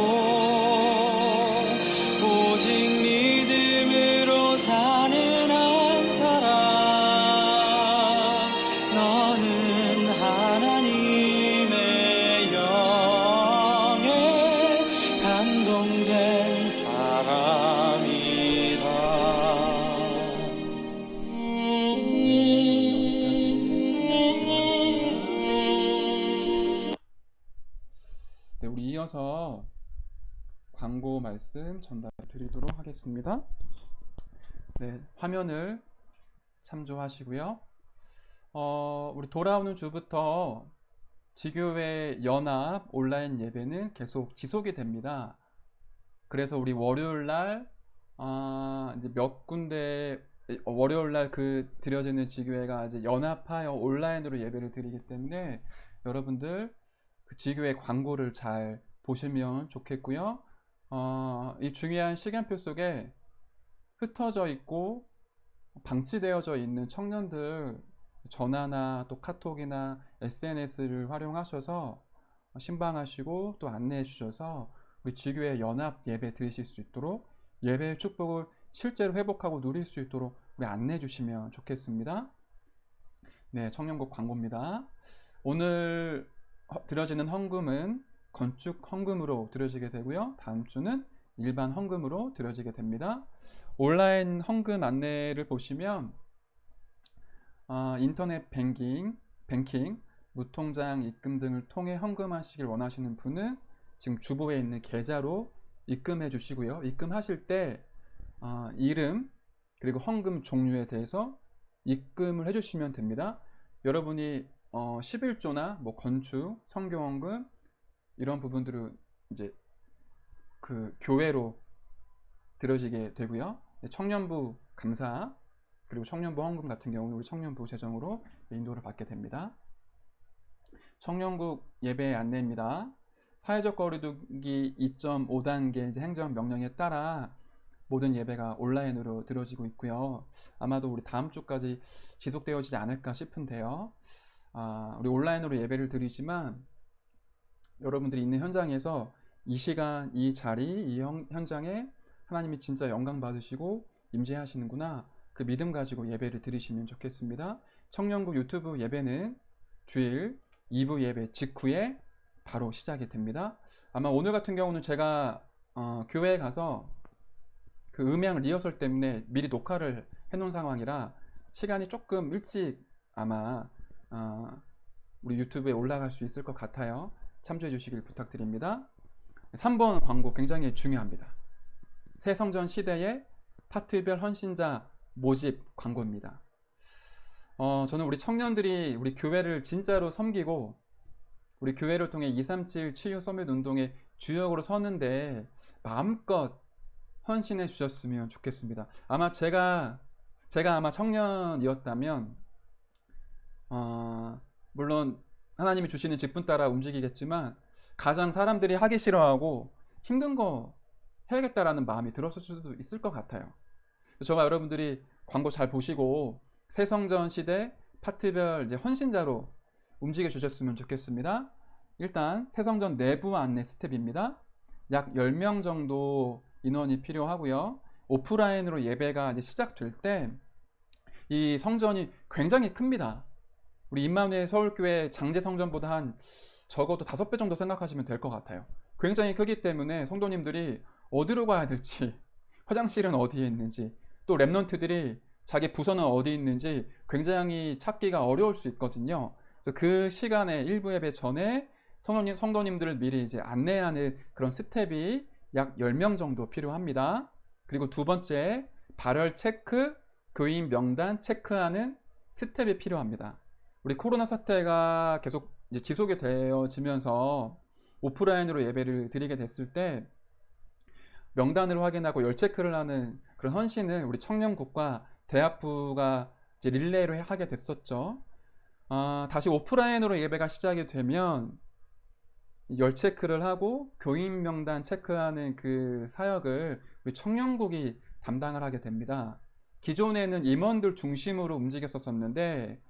오직 믿음으로 사는 한 사람. 너는 하나님의 영에 감동된 사람이라. 네, 우리 이어서 광고 말씀 전달해 드리도록 하겠습니다. 네, 화면을 참조하시고요. 우리 돌아오는 주부터 지교회 연합 온라인 예배는 계속 지속이 됩니다. 그래서 우리 월요일 날 이제 몇 군데 월요일 날 드려지는 지교회가 이제 연합하여 온라인으로 예배를 드리기 때문에 여러분들 그 지교회 광고를 잘 보시면 좋겠고요. 이 중요한 시간표 속에 흩어져 있고 방치되어져 있는 청년들 전화나 또 카톡이나 SNS를 활용하셔서 신방하시고 또 안내해 주셔서 우리 지교회 연합 예배 드리실 수 있도록 예배의 축복을 실제로 회복하고 누릴 수 있도록 우리 안내해 주시면 좋겠습니다. 네, 청년국 광고입니다. 오늘 드려지는 헌금은 건축 헌금으로 드려지게 되고요. 다음 주는 일반 헌금으로 드려지게 됩니다. 온라인 헌금 안내를 보시면 인터넷 뱅킹, 무통장 입금 등을 통해 헌금하시길 원하시는 분은 지금 주보에 있는 계좌로 입금해 주시고요. 입금하실 때 이름 그리고 헌금 종류에 대해서 입금을 해 주시면 됩니다. 여러분이 11조나 뭐 건축, 성교헌금 이런 부분들은 이제 그 교회로 드려지게 되고요. 청년부 감사 그리고 청년부 헌금 같은 경우는 우리 청년부 재정으로 인도를 받게 됩니다. 청년국 예배 안내입니다. 사회적 거리두기 2.5단계 행정명령에 따라 모든 예배가 온라인으로 드려지고 있고요. 아마도 우리 다음 주까지 지속되어지지 않을까 싶은데요. 우리 온라인으로 예배를 드리지만 여러분들이 있는 현장에서 이 시간, 이 자리, 이 현장에 하나님이 진짜 영광 받으시고 임재하시는구나, 그 믿음 가지고 예배를 드리시면 좋겠습니다. 청년국 유튜브 예배는 주일 2부 예배 직후에 바로 시작이 됩니다. 아마 오늘 같은 경우는 제가 교회에 가서 그 음향 리허설 때문에 미리 녹화를 해놓은 상황이라 시간이 조금 일찍 아마 우리 유튜브에 올라갈 수 있을 것 같아요. 참조해 주시길 부탁드립니다. 3번 광고 굉장히 중요합니다. 새 성전 시대의 파트별 헌신자 모집 광고입니다. 저는 우리 청년들이 우리 교회를 진짜로 섬기고 우리 교회를 통해 237 치유 서밋 운동의 주역으로 서는데 마음껏 헌신해 주셨으면 좋겠습니다. 아마 제가 아마 청년이었다면 물론 하나님이 주시는 직분 따라 움직이겠지만 가장 사람들이 하기 싫어하고 힘든 거 해야겠다라는 마음이 들었을 수도 있을 것 같아요. 저와 여러분들이 광고 잘 보시고 새성전 시대 파트별 이제 헌신자로 움직여 주셨으면 좋겠습니다. 일단 새성전 내부 안내 스텝입니다. 약 10명 정도 인원이 필요하고요. 오프라인으로 예배가 이제 시작될 때 이 성전이 굉장히 큽니다. 우리 임마누엘 서울교회 장제 성전보다 한 적어도 5배 정도 생각하시면 될 것 같아요. 굉장히 크기 때문에 성도님들이 어디로 가야 될지, 화장실은 어디에 있는지, 또 랩런트들이 자기 부서는 어디 있는지 굉장히 찾기가 어려울 수 있거든요. 그래서 그 시간에 일부 예배 전에 성도님들을 미리 이제 안내하는 그런 스텝이 약 10명 정도 필요합니다. 그리고 두 번째, 발열 체크, 교인 명단 체크하는 스텝이 필요합니다. 우리 코로나 사태가 계속 이제 지속이 되어지면서 오프라인으로 예배를 드리게 됐을 때 명단을 확인하고 열 체크를 하는 그런 헌신을 우리 청년국과 대학부가 이제 릴레이로 하게 됐었죠. 다시 오프라인으로 예배가 시작이 되면 열 체크를 하고 교인 명단 체크하는 그 사역을 우리 청년국이 담당을 하게 됩니다. 기존에는 임원들 중심으로 움직였었는데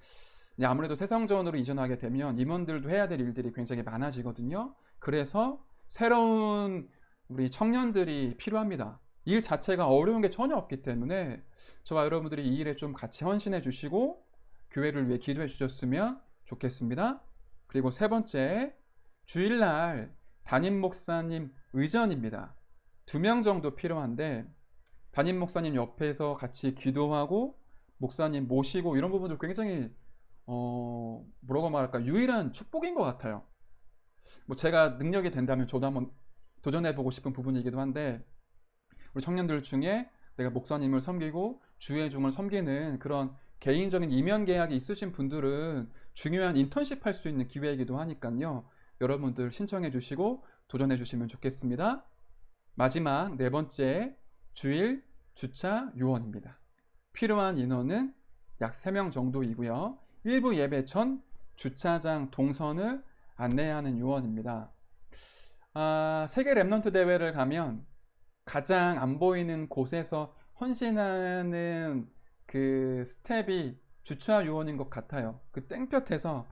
아무래도 새성전으로 이전하게 되면 임원들도 해야 될 일들이 굉장히 많아지거든요. 그래서 새로운 우리 청년들이 필요합니다. 일 자체가 어려운 게 전혀 없기 때문에 저와 여러분들이 이 일에 좀 같이 헌신해 주시고 교회를 위해 기도해 주셨으면 좋겠습니다. 그리고 세 번째, 주일날 담임 목사님 의전입니다. 2명 정도 필요한데 담임 목사님 옆에서 같이 기도하고 목사님 모시고 이런 부분들 굉장히 뭐라고 말할까, 유일한 축복인 것 같아요. 뭐 제가 능력이 된다면 저도 한번 도전해보고 싶은 부분이기도 한데, 우리 청년들 중에 내가 목사님을 섬기고 주의 종을 섬기는 그런 개인적인 이면 계약이 있으신 분들은 중요한 인턴십 할 수 있는 기회이기도 하니까요. 여러분들 신청해 주시고 도전해 주시면 좋겠습니다. 마지막 네 번째, 주일 주차 요원입니다. 필요한 인원은 약 3명 정도이고요. 일부 예배 전 주차장 동선을 안내하는 요원입니다. 세계 랩넌트 대회를 가면 가장 안 보이는 곳에서 헌신하는 그 스텝이 주차 요원인 것 같아요. 그 땡볕에서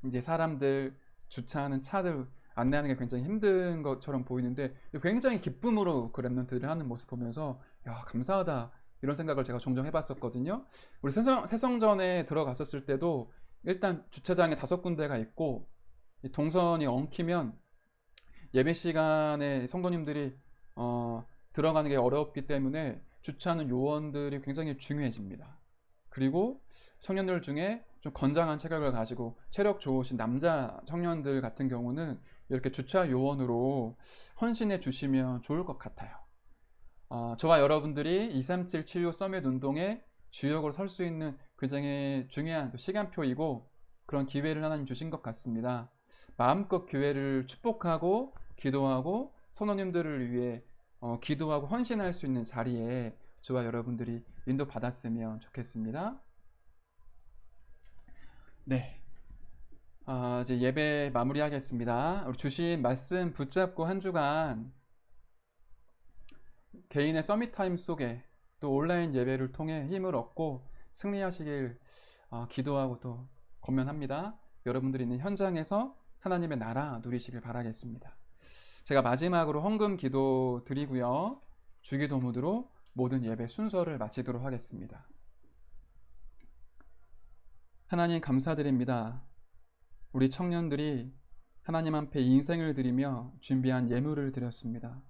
이제 사람들 주차하는 차들 안내하는 게 굉장히 힘든 것처럼 보이는데 굉장히 기쁨으로 그 랩넌트를 하는 모습 보면서 야, 감사하다, 이런 생각을 제가 종종 해봤었거든요. 우리 새성전에 들어갔었을 때도 일단 주차장에 5군데가 있고 이 동선이 엉키면 예배 시간에 성도님들이 들어가는 게 어렵기 때문에 주차하는 요원들이 굉장히 중요해집니다. 그리고 청년들 중에 좀 건장한 체격을 가지고 체력 좋으신 남자 청년들 같은 경우는 이렇게 주차 요원으로 헌신해 주시면 좋을 것 같아요. 저와 여러분들이 23776 서밋 운동의 주역으로 설 수 있는 굉장히 중요한 시간표이고 그런 기회를 하나님 주신 것 같습니다. 마음껏 교회를 축복하고 기도하고 선원님들을 위해 기도하고 헌신할 수 있는 자리에 저와 여러분들이 인도받았으면 좋겠습니다. 네, 이제 예배 마무리하겠습니다. 우리 주신 말씀 붙잡고 한 주간 개인의 서밋 타임 속에 또 온라인 예배를 통해 힘을 얻고 승리하시길 기도하고 또 권면합니다. 여러분들이 있는 현장에서 하나님의 나라 누리시길 바라겠습니다. 제가 마지막으로 헌금 기도 드리고요. 주기도 모드로 모든 예배 순서를 마치도록 하겠습니다. 하나님 감사드립니다. 우리 청년들이 하나님 앞에 인생을 드리며 준비한 예물을 드렸습니다.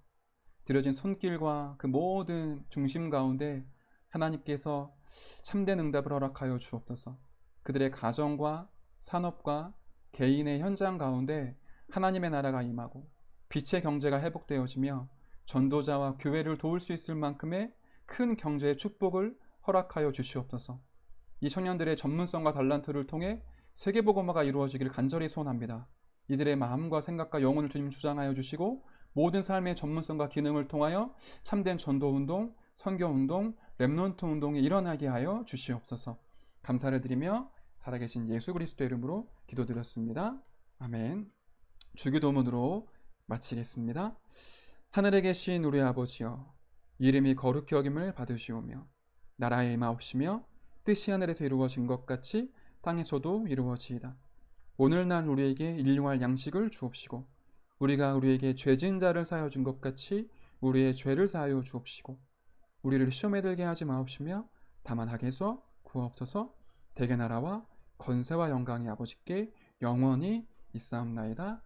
드려진 손길과 그 모든 중심 가운데 하나님께서 참된 응답을 허락하여 주옵소서. 그들의 가정과 산업과 개인의 현장 가운데 하나님의 나라가 임하고 빛의 경제가 회복되어지며 전도자와 교회를 도울 수 있을 만큼의 큰 경제의 축복을 허락하여 주시옵소서. 이 청년들의 전문성과 달란트를 통해 세계복음화가 이루어지기를 간절히 소원합니다. 이들의 마음과 생각과 영혼을 주님 주장하여 주시고 모든 삶의 전문성과 기능을 통하여 참된 전도운동, 선교운동, 랩넌트 운동이 일어나게 하여 주시옵소서. 감사를 드리며 살아계신 예수 그리스도 이름으로 기도드렸습니다. 아멘. 주기도문으로 마치겠습니다. 하늘에 계신 우리 아버지여, 이름이 거룩히 여김을 받으시오며 나라에 임하옵시며 뜻이 하늘에서 이루어진 것 같이 땅에서도 이루어지이다. 오늘날 우리에게 일용할 양식을 주옵시고 우리가 우리에게 죄진 자를 사하여 준 것 같이 우리의 죄를 사하여 주옵시고 우리를 시험에 들게 하지 마옵시며 다만 악에서 구하옵소서. 대개 나라와 권세와 영광이 아버지께 영원히 있사옵나이다.